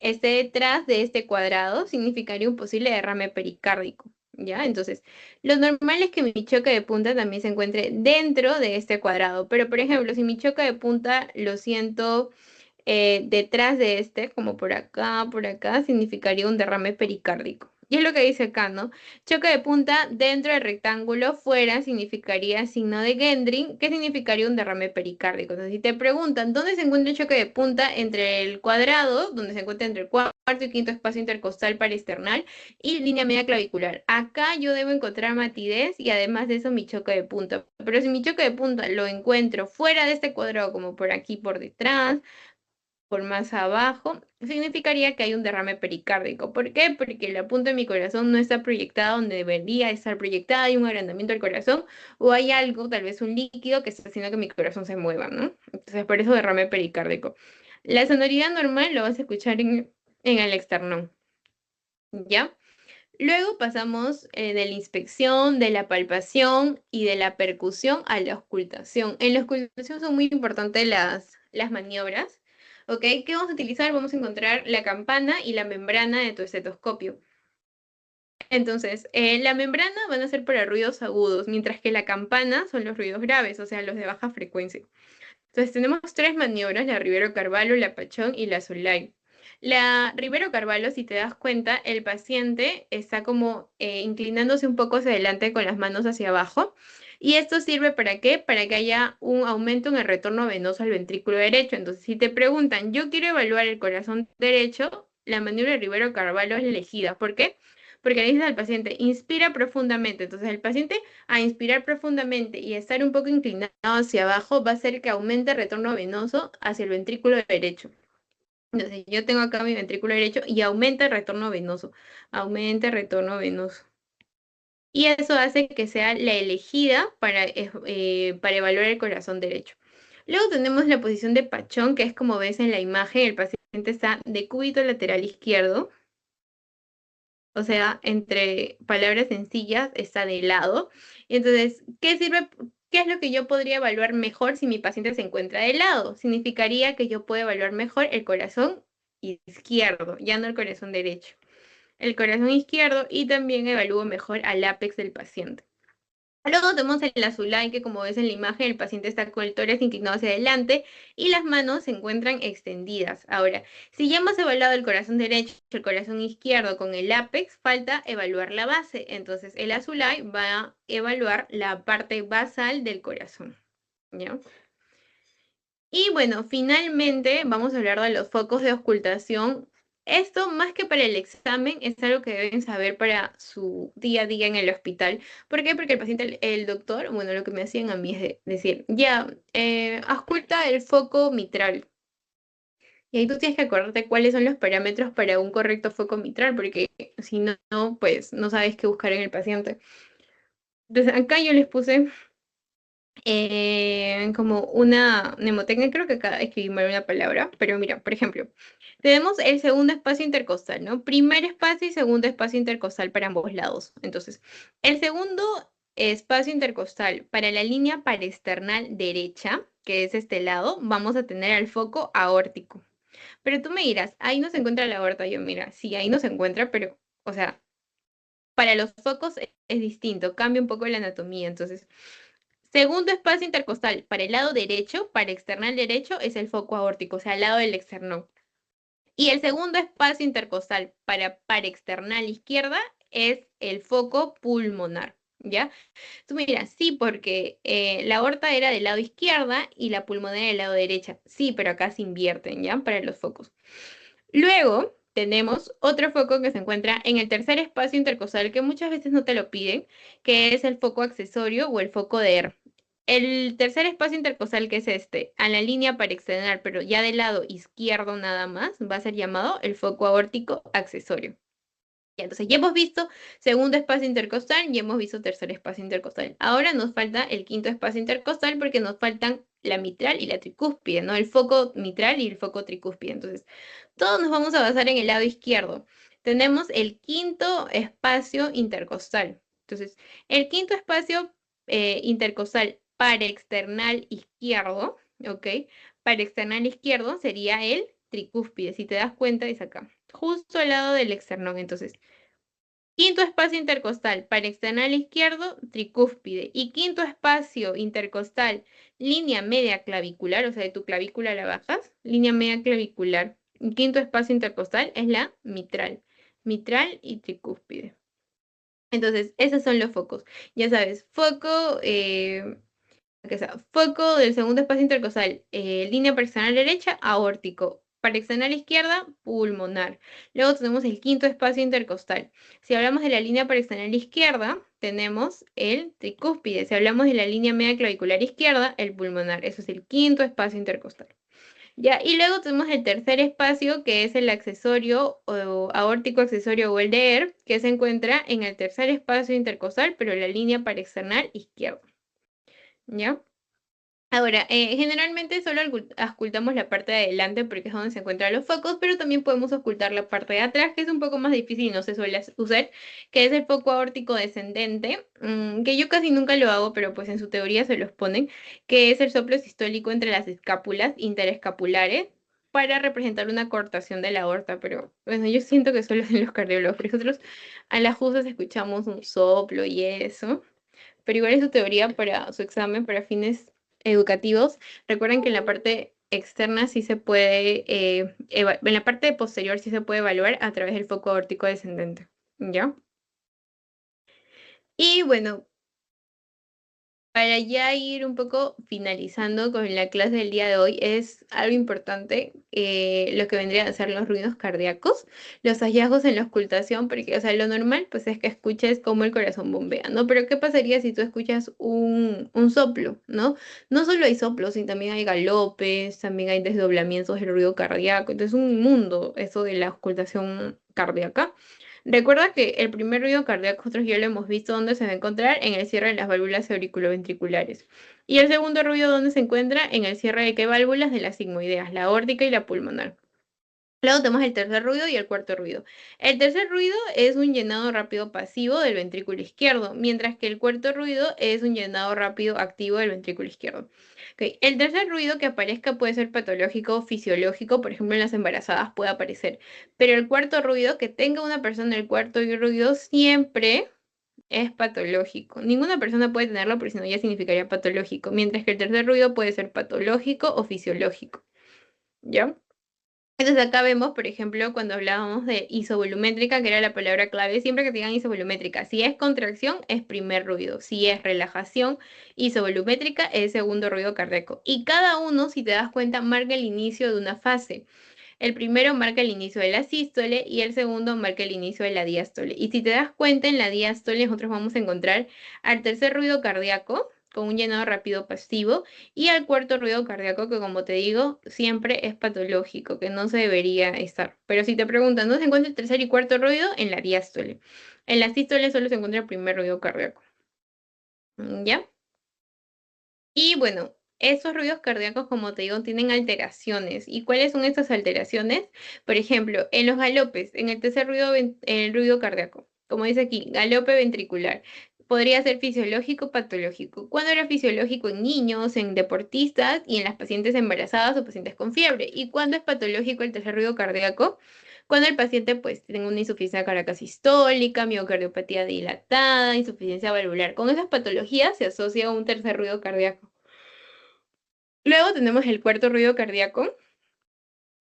esté detrás de este cuadrado? Significaría un posible derrame pericárdico, ¿ya? Entonces, lo normal es que mi choque de punta también se encuentre dentro de este cuadrado, pero por ejemplo, si mi choque de punta lo siento detrás de este, como por acá, significaría un derrame pericárdico. Y es lo que dice acá, ¿no? Choque de punta dentro del rectángulo, fuera significaría signo de Gendring, que significaría un derrame pericárdico. Entonces, si te preguntan dónde se encuentra el choque de punta entre el cuadrado, donde se encuentra entre el cuarto y quinto espacio intercostal paresternal y línea media clavicular. Acá yo debo encontrar matidez y además de eso mi choque de punta. Pero si mi choque de punta lo encuentro fuera de este cuadrado, como por aquí por detrás, por más abajo, significaría que hay un derrame pericárdico. ¿Por qué? Porque la punta de mi corazón no está proyectada donde debería estar proyectada, hay un agrandamiento del corazón o hay algo, tal vez un líquido que está haciendo que mi corazón se mueva, ¿no? Entonces, por eso derrame pericárdico. La sonoridad normal lo vas a escuchar en el esternón, ¿ya? Luego pasamos de la inspección, de la palpación y de la percusión a la auscultación. En la auscultación son muy importantes las maniobras. ¿Ok? ¿Qué vamos a utilizar? Vamos a encontrar la campana y la membrana de tu estetoscopio. Entonces, la membrana van a ser para ruidos agudos, mientras que la campana son los ruidos graves, o sea, los de baja frecuencia. Entonces tenemos tres maniobras, la Rivero Carvalho, la Pachón y la Solai. La Rivero Carvalho, si te das cuenta, el paciente está como inclinándose un poco hacia adelante con las manos hacia abajo. Y esto sirve para qué? Para que haya un aumento en el retorno venoso al ventrículo derecho. Entonces, si te preguntan, yo quiero evaluar el corazón derecho, la maniobra de Rivero Carvalho es la elegida. ¿Por qué? Porque le dices al paciente, inspira profundamente. Entonces, el paciente a inspirar profundamente y estar un poco inclinado hacia abajo va a hacer que aumente el retorno venoso hacia el ventrículo derecho. Entonces, yo tengo acá mi ventrículo derecho y aumenta el retorno venoso. Aumenta el retorno venoso. Y eso hace que sea la elegida para evaluar el corazón derecho. Luego tenemos la posición de pachón, que es como ves en la imagen, el paciente está de cúbito lateral izquierdo, o sea, entre palabras sencillas, está de lado. Y entonces, ¿qué sirve? ¿Qué es lo que yo podría evaluar mejor si mi paciente se encuentra de lado? Significaría que yo puedo evaluar mejor el corazón izquierdo, ya no el corazón derecho. El corazón izquierdo y también evalúo mejor al ápex del paciente. Luego tenemos el azulay, que como ves en la imagen, el paciente está con el tórax inclinado hacia adelante y las manos se encuentran extendidas. Ahora, si ya hemos evaluado el corazón derecho, el corazón izquierdo con el ápex, falta evaluar la base. Entonces, el azulay va a evaluar la parte basal del corazón, ¿ya? Y bueno, finalmente vamos a hablar de los focos de auscultación. Esto, más que para el examen, es algo que deben saber para su día a día en el hospital. ¿Por qué? Porque el paciente, el doctor, bueno, lo que me hacían a mí es decir, ya, ausculta el foco mitral. Y ahí tú tienes que acordarte cuáles son los parámetros para un correcto foco mitral, porque si no, pues no sabes qué buscar en el paciente. Entonces, acá yo les puse como una mnemotecnia, creo que acá escribí mal una palabra, pero mira, por ejemplo, tenemos el segundo espacio intercostal, ¿no? Primer espacio y segundo espacio intercostal para ambos lados. Entonces, el segundo espacio intercostal para la línea paresternal derecha, que es este lado, vamos a tener al foco aórtico. Pero tú me dirás, ahí no se encuentra la aorta. Yo, mira, sí, ahí no se encuentra, pero, o sea, para los focos es distinto, cambia un poco la anatomía. Entonces, segundo espacio intercostal para el lado derecho, para external derecho, es el foco aórtico, o sea, al lado del externo. Y el segundo espacio intercostal para external izquierda es el foco pulmonar, ¿ya? Tú me dirás, sí, porque la aorta era del lado izquierda y la pulmonar del lado derecha. Sí, pero acá se invierten, ¿ya? Para los focos. Luego tenemos otro foco que se encuentra en el tercer espacio intercostal, que muchas veces no te lo piden, que es el foco accesorio o el foco de R. El tercer espacio intercostal, que es este, a la línea para extender, pero ya del lado izquierdo nada más, va a ser llamado el foco aórtico accesorio. Ya, entonces ya hemos visto segundo espacio intercostal, ya hemos visto tercer espacio intercostal. Ahora nos falta el quinto espacio intercostal porque nos faltan la mitral y la tricúspide, ¿no? El foco mitral y el foco tricúspide. Entonces, todos nos vamos a basar en el lado izquierdo. Tenemos el quinto espacio intercostal. Entonces, el quinto espacio intercostal para external izquierdo, ¿ok? Para external izquierdo sería el tricúspide. Si te das cuenta, es acá, justo al lado del externón. Entonces, quinto espacio intercostal para external izquierdo, tricúspide. Y quinto espacio intercostal, línea media clavicular, o sea, de tu clavícula la bajas, línea media clavicular. Y quinto espacio intercostal es la mitral. Mitral y tricúspide. Entonces, esos son los focos. Ya sabes, foco del segundo espacio intercostal, línea para external derecha, aórtico. Para external izquierda, pulmonar. Luego tenemos el quinto espacio intercostal. Si hablamos de la línea para external izquierda, tenemos el tricúspide. Si hablamos de la línea media clavicular izquierda, el pulmonar. Eso es el quinto espacio intercostal. Ya, y luego tenemos el tercer espacio, que es el accesorio o aórtico accesorio o el de ER, que se encuentra en el tercer espacio intercostal, pero en la línea parexternal izquierda. ¿Ya? Ahora, generalmente solo ocultamos la parte de adelante porque es donde se encuentran los focos, pero también podemos ocultar la parte de atrás, que es un poco más difícil y no se suele usar, que es el foco aórtico descendente, que yo casi nunca lo hago, pero pues en su teoría se los ponen, que es el soplo sistólico entre las escápulas interescapulares para representar una cortación de la aorta, pero bueno, yo siento que solo en los cardiólogos, pero nosotros a las justas escuchamos un soplo y eso, pero igual es su teoría para su examen, para fines educativos. Recuerden que en la parte externa sí se puede, en la parte posterior sí se puede evaluar a través del foco aórtico descendente, ¿ya? Y bueno, para ya ir un poco finalizando con la clase del día de hoy, es algo importante lo que vendrían a ser los ruidos cardíacos, los hallazgos en la auscultación, porque, o sea, lo normal pues es que escuches cómo el corazón bombea, ¿no? Pero ¿qué pasaría si tú escuchas un soplo, ¿no? No solo hay soplos, sino también hay galopes, también hay desdoblamientos del ruido cardíaco, entonces es un mundo eso de la auscultación cardíaca. Recuerda que el primer ruido cardíaco nosotros ya lo hemos visto donde se va a encontrar en el cierre de las válvulas auriculoventriculares. Y el segundo ruido donde se encuentra en el cierre de qué válvulas de las sigmoideas, la aórtica y la pulmonar. Luego tenemos el tercer ruido y el cuarto ruido. El tercer ruido es un llenado rápido pasivo del ventrículo izquierdo, mientras que el cuarto ruido es un llenado rápido activo del ventrículo izquierdo. Okay. El tercer ruido que aparezca puede ser patológico o fisiológico, por ejemplo en las embarazadas puede aparecer, pero el cuarto ruido que tenga una persona, el cuarto ruido siempre es patológico. Ninguna persona puede tenerlo porque si no ya significaría patológico, mientras que el tercer ruido puede ser patológico o fisiológico. ¿Ya? Entonces acá vemos, por ejemplo, cuando hablábamos de isovolumétrica, que era la palabra clave, siempre que te digan isovolumétrica, si es contracción es primer ruido, si es relajación isovolumétrica es segundo ruido cardíaco. Y cada uno, si te das cuenta, marca el inicio de una fase. El primero marca el inicio de la sístole y el segundo marca el inicio de la diástole. Y si te das cuenta, en la diástole nosotros vamos a encontrar al tercer ruido cardíaco con un llenado rápido pasivo y al cuarto ruido cardíaco que como te digo siempre es patológico, que no se debería estar. Pero si te preguntan, ¿dónde se encuentra el tercer y cuarto ruido? En la diástole. En la sístole solo se encuentra el primer ruido cardíaco. ¿Ya? Y bueno, esos ruidos cardíacos, como te digo, tienen alteraciones. ¿Y cuáles son estas alteraciones? Por ejemplo, en los galopes, en el tercer ruido, el ruido cardíaco, como dice aquí, galope ventricular. Podría ser fisiológico o patológico. ¿Cuándo era fisiológico? En niños, en deportistas y en las pacientes embarazadas o pacientes con fiebre. ¿Y cuándo es patológico el tercer ruido cardíaco? Cuando el paciente pues tiene una insuficiencia cardíaca sistólica, miocardiopatía dilatada, insuficiencia valvular. Con esas patologías se asocia un tercer ruido cardíaco. Luego tenemos el cuarto ruido cardíaco,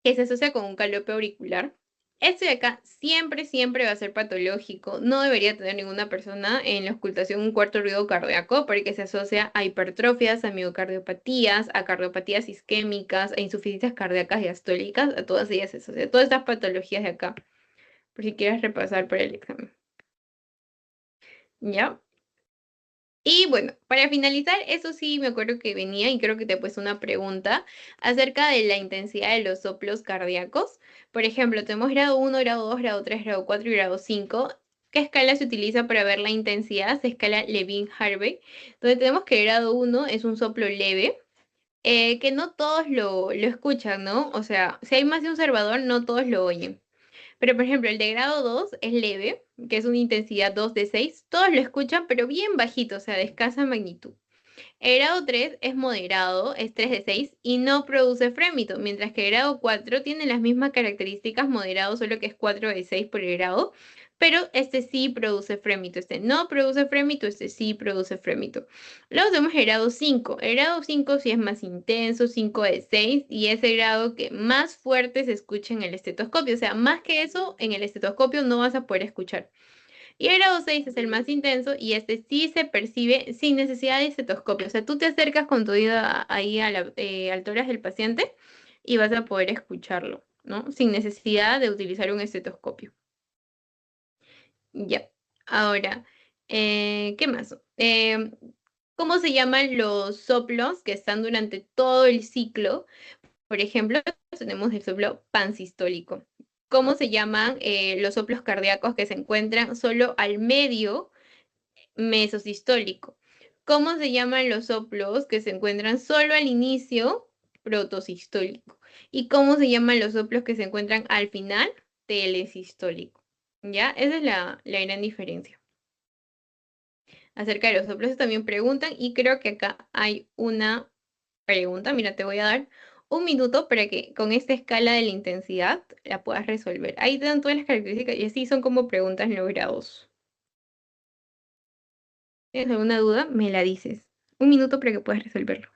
que se asocia con un galope auricular. Este de acá siempre, siempre va a ser patológico. No debería tener ninguna persona en la auscultación un cuarto ruido cardíaco porque se asocia a hipertrofias, a miocardiopatías, a cardiopatías isquémicas, a insuficiencias cardíacas diastólicas, a todas ellas se asocia. Todas estas patologías de acá, por si quieres repasar para el examen. ¿Ya? Y bueno, para finalizar, eso sí me acuerdo que venía y creo que te he puesto una pregunta acerca de la intensidad de los soplos cardíacos. Por ejemplo, tenemos grado 1, grado 2, grado 3, grado 4 y grado 5. ¿Qué escala se utiliza para ver la intensidad? Se escala Levin-Harvey, donde tenemos que el grado 1 es un soplo leve, que no todos lo escuchan, ¿no? O sea, si hay más de un observador, no todos lo oyen. Pero, por ejemplo, el de grado 2 es leve, que es una intensidad 2 de 6. Todos lo escuchan, pero bien bajito, o sea, de escasa magnitud. El grado 3 es moderado, es 3 de 6 y no produce frémito, mientras que el grado 4 tiene las mismas características, moderado, solo que es 4 de 6 por el grado, pero este sí produce frémito, este no produce frémito, este sí produce frémito. Luego tenemos el grado 5. El grado 5 sí es más intenso, 5 de 6, y es el grado que más fuerte se escucha en el estetoscopio, o sea, más que eso, en el estetoscopio no vas a poder escuchar. Y el grado 6 es el más intenso y este sí se percibe sin necesidad de estetoscopio. O sea, tú te acercas con tu oído ahí a las alturas del paciente y vas a poder escucharlo, ¿no? Sin necesidad de utilizar un estetoscopio. Ya. Ahora, ¿qué más? ¿Cómo se llaman los soplos que están durante todo el ciclo? Por ejemplo, tenemos el soplo pansistólico. ¿Cómo se llaman los soplos cardíacos que se encuentran solo al medio mesosistólico? ¿Cómo se llaman los soplos que se encuentran solo al inicio protosistólico? ¿Y cómo se llaman los soplos que se encuentran al final telesistólico? ¿Ya? Esa es la gran diferencia. Acerca de los soplos también preguntan y creo que acá hay una pregunta. Mira, te voy a dar un minuto para que con esta escala de la intensidad la puedas resolver. Ahí te dan todas las características y así son como preguntas logrados. ¿Tienes alguna duda? Me la dices. Un minuto para que puedas resolverlo.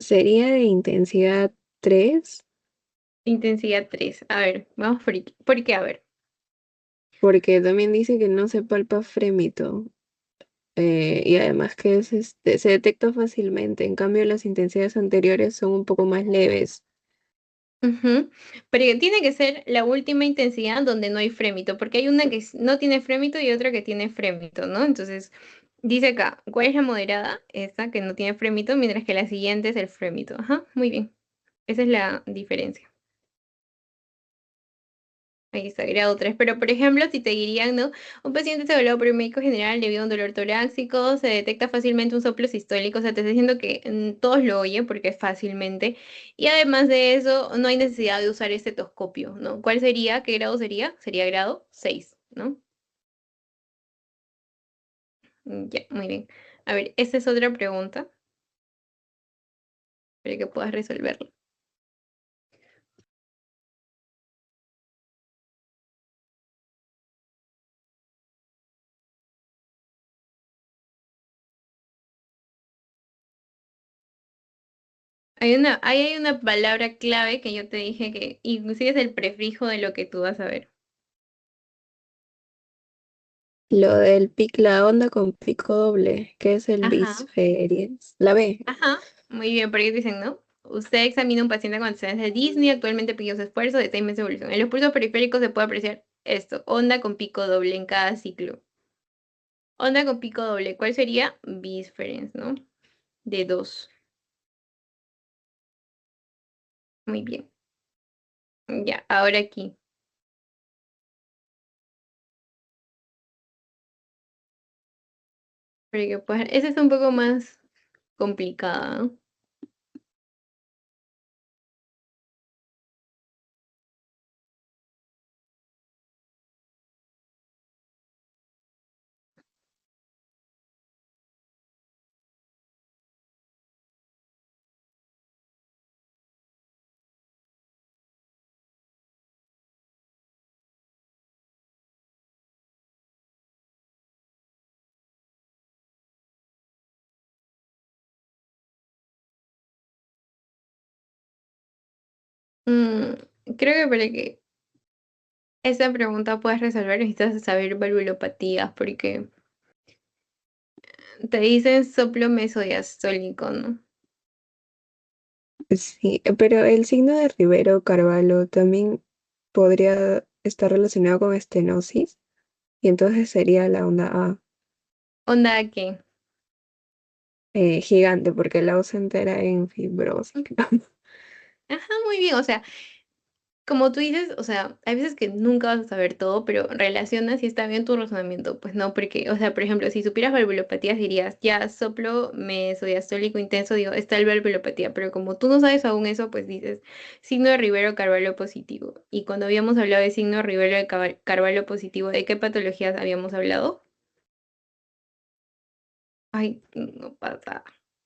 Sería de intensidad 3 Intensidad 3. A ver, vamos por aquí. ¿Por qué? A ver. porque también dice que no se palpa frémito. Y además que se detecta fácilmente. En cambio, las intensidades anteriores son un poco más leves. Ujú. Pero tiene que ser la última intensidad donde no hay frémito, porque hay una que no tiene frémito y otra que tiene frémito, ¿no? Entonces, dice acá, ¿cuál es la moderada? Esta que no tiene frémito, mientras que la siguiente es el frémito. Ajá, muy bien. Esa es la diferencia. Ahí está, grado 3. Pero, por ejemplo, si te dirían, ¿no? Un paciente es evaluado por un médico general debido a un dolor torácico, se detecta fácilmente un soplo sistólico, o sea, te está diciendo que todos lo oyen porque es fácilmente. Y además de eso, no hay necesidad de usar estetoscopio, ¿no? ¿Cuál sería? ¿Qué grado sería? Sería grado 6, ¿no? Ya, muy bien. A ver, esta es otra pregunta para que puedas resolverlo. Ahí hay una palabra clave que yo te dije que inclusive es el prefijo de lo que tú vas a ver. Lo del la onda con pico doble, que es el Ajá. bisferiens. La B. Ajá, muy bien, porque dicen, ¿no? Usted examina a un paciente con antecedentes de Disney, actualmente pidió su esfuerzo de 6 meses de evolución. En los pulsos periféricos se puede apreciar esto, onda con pico doble en cada ciclo. Onda con pico doble, ¿cuál sería? Bisference, ¿no? De 2. Muy bien. Ya, ahora aquí. Porque pues, esa es un poco más complicada, ¿no? Mm, creo que para que esa pregunta puedas resolver necesitas saber valvulopatías, porque te dicen soplo mesodiastólico, ¿no? Sí, pero el signo de Rivero Carvalho también podría estar relacionado con estenosis y entonces sería la onda A, Onda que gigante porque la O se entera en fibrosis. ajá, muy bien. O sea, como tú dices, o sea, hay veces que nunca vas a saber todo, pero relacionas y está bien tu razonamiento, pues no, porque, o sea, por ejemplo, si supieras valvulopatías dirías, ya soplo mesodiastólico intenso, digo, está el valvulopatía, pero como tú no sabes aún eso, pues dices, signo de Rivero Carvalho positivo. Y cuando habíamos hablado de signo de Rivero de Carvalho positivo, ¿de qué patologías habíamos hablado? Ay, no pasa.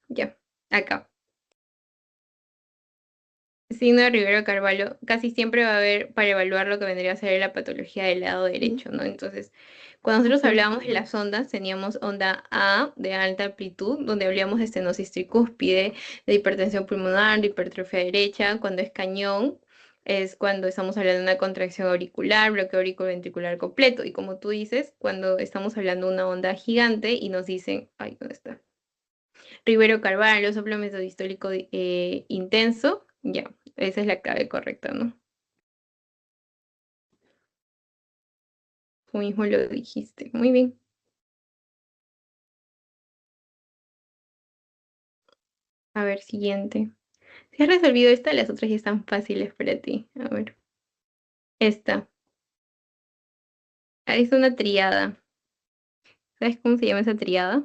Ya, acá. Signo de Rivero Carvalho, casi siempre va a haber para evaluar lo que vendría a ser la patología del lado Mm, derecho, ¿no? Entonces, cuando nosotros ujú. hablábamos de las ondas, teníamos onda A de alta amplitud, donde hablábamos de estenosis tricúspide, de hipertensión pulmonar, de hipertrofia derecha. Cuando es cañón, es cuando estamos hablando de una contracción auricular, bloqueo auriculoventricular completo. Y como tú dices, cuando estamos hablando de una onda gigante y nos dicen, ay, ¿dónde está? Rivero Carvalho, soplo mesodistólico intenso, ya, esa es la clave correcta, ¿no? Tú mismo lo dijiste. Muy bien. A ver, siguiente. Si has resolvido esta, las otras ya están fáciles para ti. A ver, esta. Ah, es una triada. ¿Sabes cómo se llama esa triada?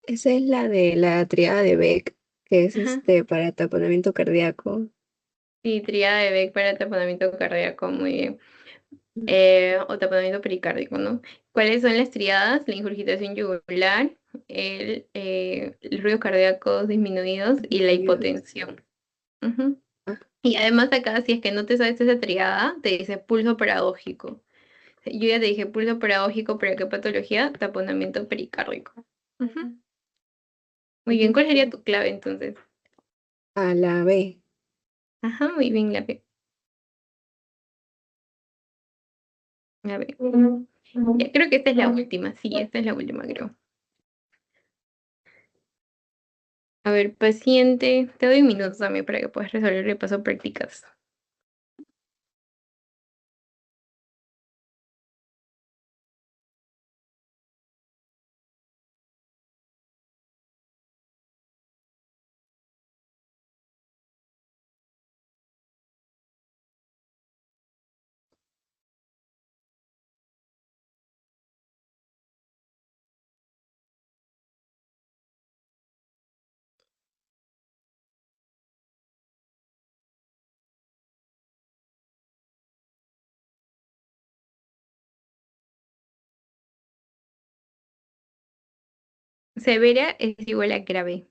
Esa es la de la triada de Beck, que es Ajá. para taponamiento cardíaco. Sí, triada de Beck para taponamiento cardíaco. Muy bien. Mm, O taponamiento pericárdico, ¿no? ¿Cuáles son las triadas? La ingurgitación yugular, el ruido cardíaco disminuidos y la disminuidos. hipotensión. Ujú. Ah, Y además acá, si es que no te sabes esa triada, te dice pulso paradójico. Yo ya te dije pulso paradójico, ¿para qué patología? Taponamiento pericárdico. Ujú. Muy bien, ujú. ¿cuál sería tu clave entonces? A la B. Ajá, muy bien, la B. A ver. Ya, creo que esta es la última. Sí, esta es la última, creo. A ver, paciente, te doy un minuto también para que puedas resolver el repaso prácticas. Severa es igual a grave.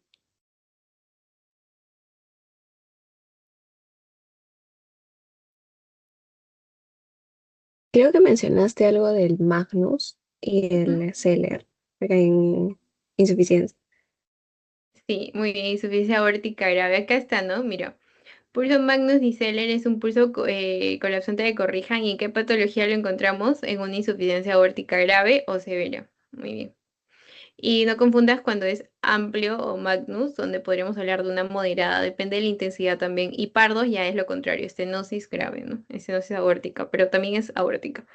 Creo que mencionaste algo del Magnus y Ujú. el Celer en insuficiencia. Sí, muy bien, insuficiencia aórtica grave. Acá está, ¿no? Mira. Pulso Magnus y Seller es un pulso colapsante de Corrijan. ¿Y en qué patología lo encontramos? En una insuficiencia aórtica grave o severa. Muy bien. Y no confundas cuando es amplio o Magnus, donde podríamos hablar de una moderada, depende de la intensidad también. Y pardos ya es lo contrario, estenosis grave, ¿no? Estenosis aórtica, pero también es aórtica.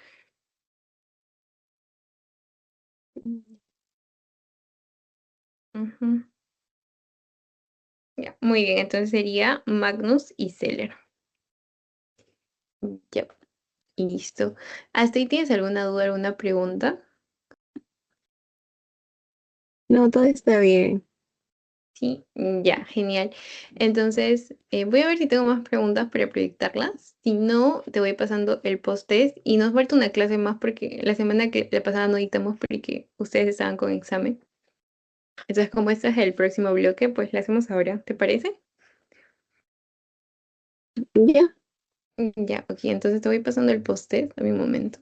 Ujú. Ya, muy bien, entonces sería Magnus y Seller. Ya, y listo. ¿Hasta ahí tienes alguna duda, alguna pregunta? No, todo está bien. Sí, ya, genial. Entonces, voy a ver si tengo más preguntas para proyectarlas. Si no, te voy pasando el post-test y nos falta una clase más porque la semana que la pasada no dictamos porque ustedes estaban con examen. Entonces, como este es el próximo bloque, pues la hacemos ahora. ¿Te parece? Ya. Ya, ok. Entonces te voy pasando el post-test a mi momento.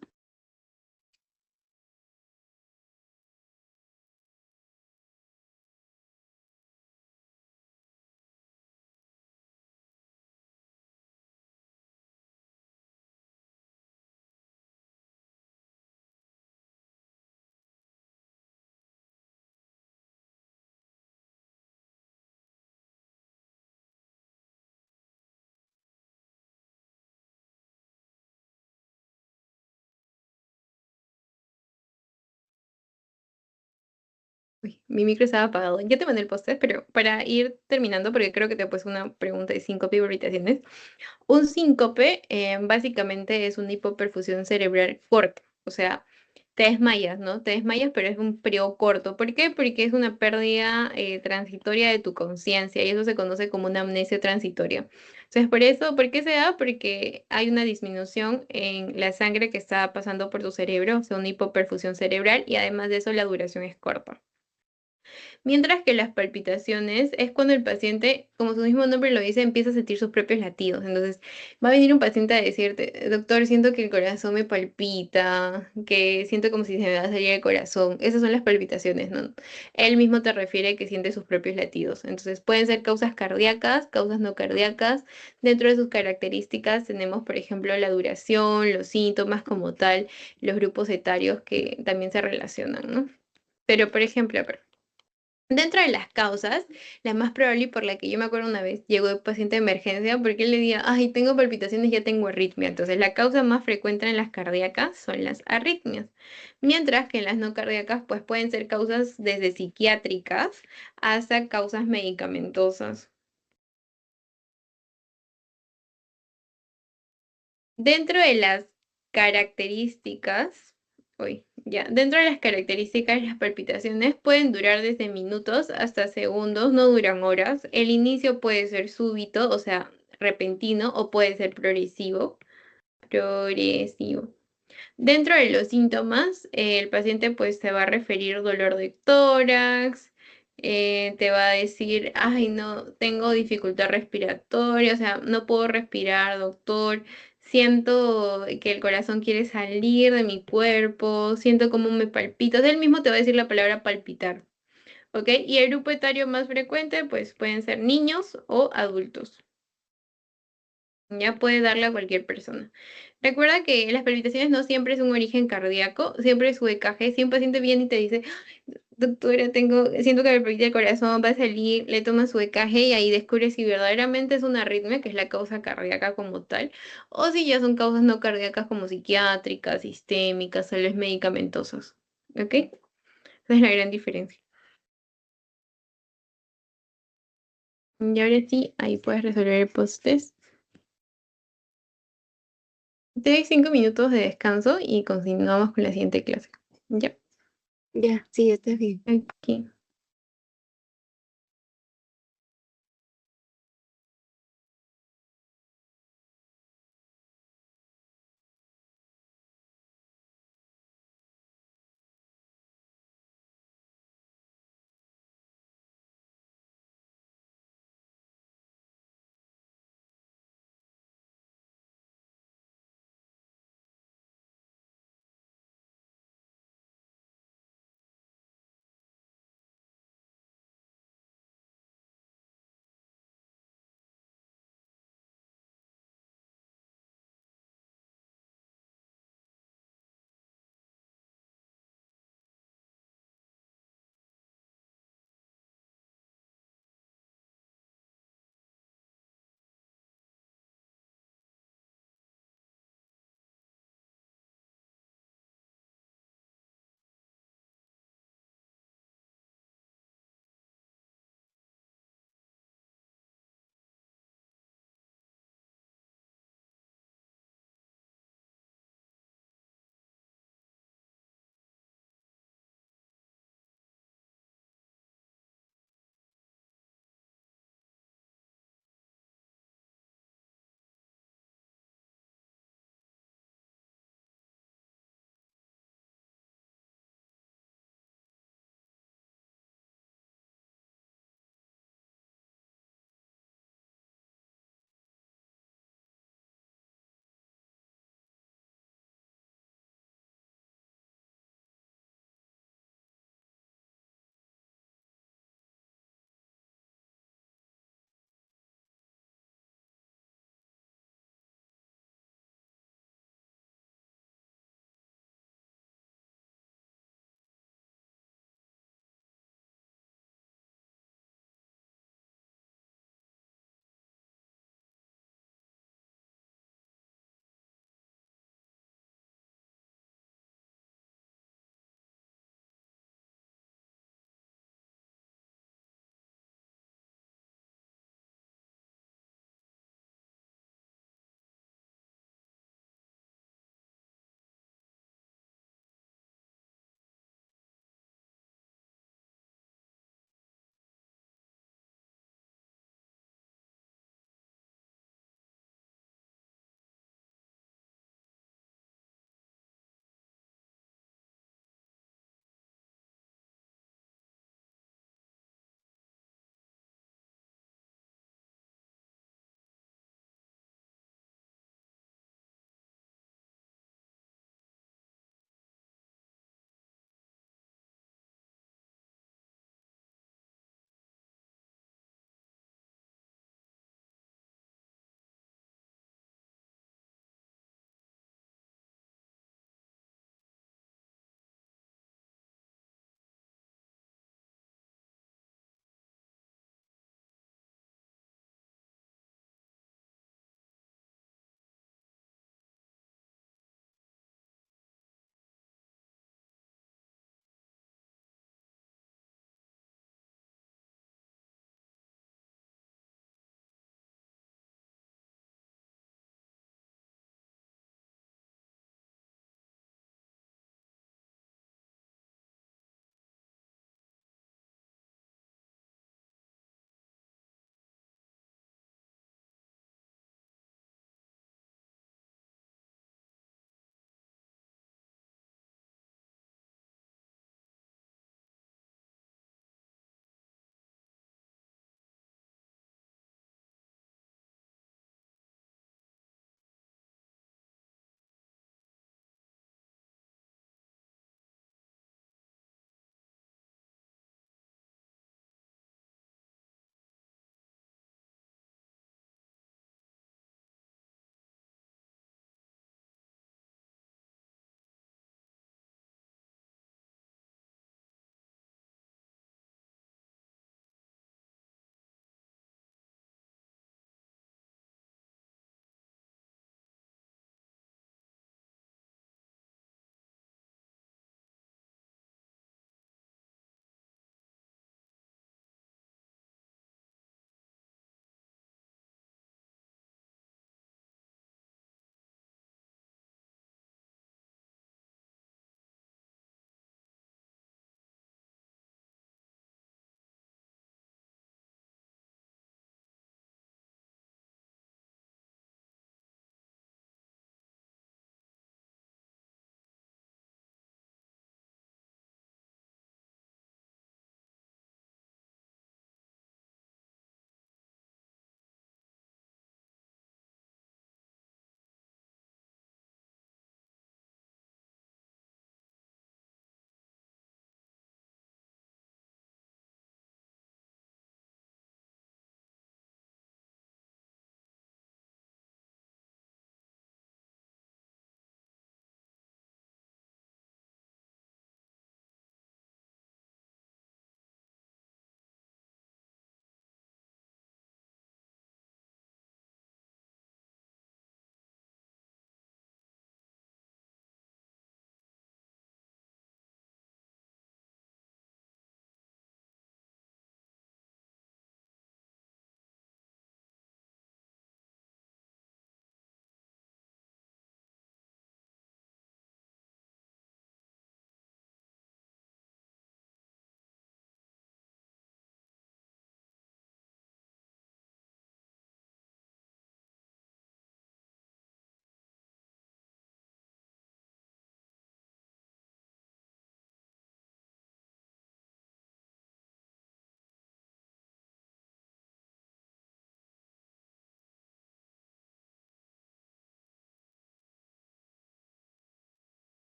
Uy, mi micro estaba apagado. Ya te mandé el post pero para ir terminando, porque creo que te he puesto una pregunta de síncope y palpitaciones. Un síncope básicamente es una hipoperfusión cerebral corta, o sea, te desmayas, ¿no? Te desmayas, pero es un periodo corto. ¿Por qué? Porque es una pérdida transitoria de tu conciencia y eso se conoce como una amnesia transitoria. Entonces, por eso, ¿por qué se da? Porque hay una disminución en la sangre que está pasando por tu cerebro, o sea, una hipoperfusión cerebral y además de eso la duración es corta. Mientras que las palpitaciones es cuando el paciente, como su mismo nombre lo dice, empieza a sentir sus propios latidos. Entonces, va a venir un paciente a decirte, doctor, siento que el corazón me palpita, que siento como si se me va a salir el corazón. Esas son las palpitaciones, ¿no? Él mismo te refiere que siente sus propios latidos. Entonces, pueden ser causas cardíacas, causas no cardíacas. Dentro de sus características tenemos, por ejemplo, la duración, los síntomas como tal, los grupos etarios que también se relacionan, ¿no? Pero, por ejemplo, a ver, dentro de las causas, la más probable y por la que yo me acuerdo una vez, llegó el paciente de emergencia porque él le decía, ay, tengo palpitaciones, ya tengo arritmia. Entonces, la causa más frecuente en las cardíacas son las arritmias, mientras que en las no cardíacas, pues pueden ser causas desde psiquiátricas hasta causas medicamentosas. Dentro de las características, dentro de las características, las palpitaciones pueden durar desde minutos hasta segundos, no duran horas. El inicio puede ser súbito, o sea, repentino, o puede ser progresivo. Progresivo. Dentro de los síntomas, el paciente pues te va a referir dolor de tórax, te va a decir, ay, no, tengo dificultad respiratoria, o sea, no puedo respirar, doctor, siento que el corazón quiere salir de mi cuerpo, siento como me palpita, o sea, él mismo te va a decir la palabra palpitar, ¿ok? Y el grupo etario más frecuente, pues pueden ser niños o adultos. Ya puede darle a cualquier persona. Recuerda que las palpitaciones no siempre es un origen cardíaco, siempre es su EKG. Si un paciente viene y te dice, doctora, siento que me palpita el corazón, va a salir, le toma su EKG y ahí descubre si verdaderamente es una arritmia, que es la causa cardíaca como tal, o si ya son causas no cardíacas como psiquiátricas, sistémicas, o las medicamentosas. ¿Ok? Esa es la gran diferencia. Y ahora sí, ahí puedes resolver el post-test. Te doy 5 minutos de descanso y continuamos con la siguiente clase. Ya, Ya, sí, está bien. aquí.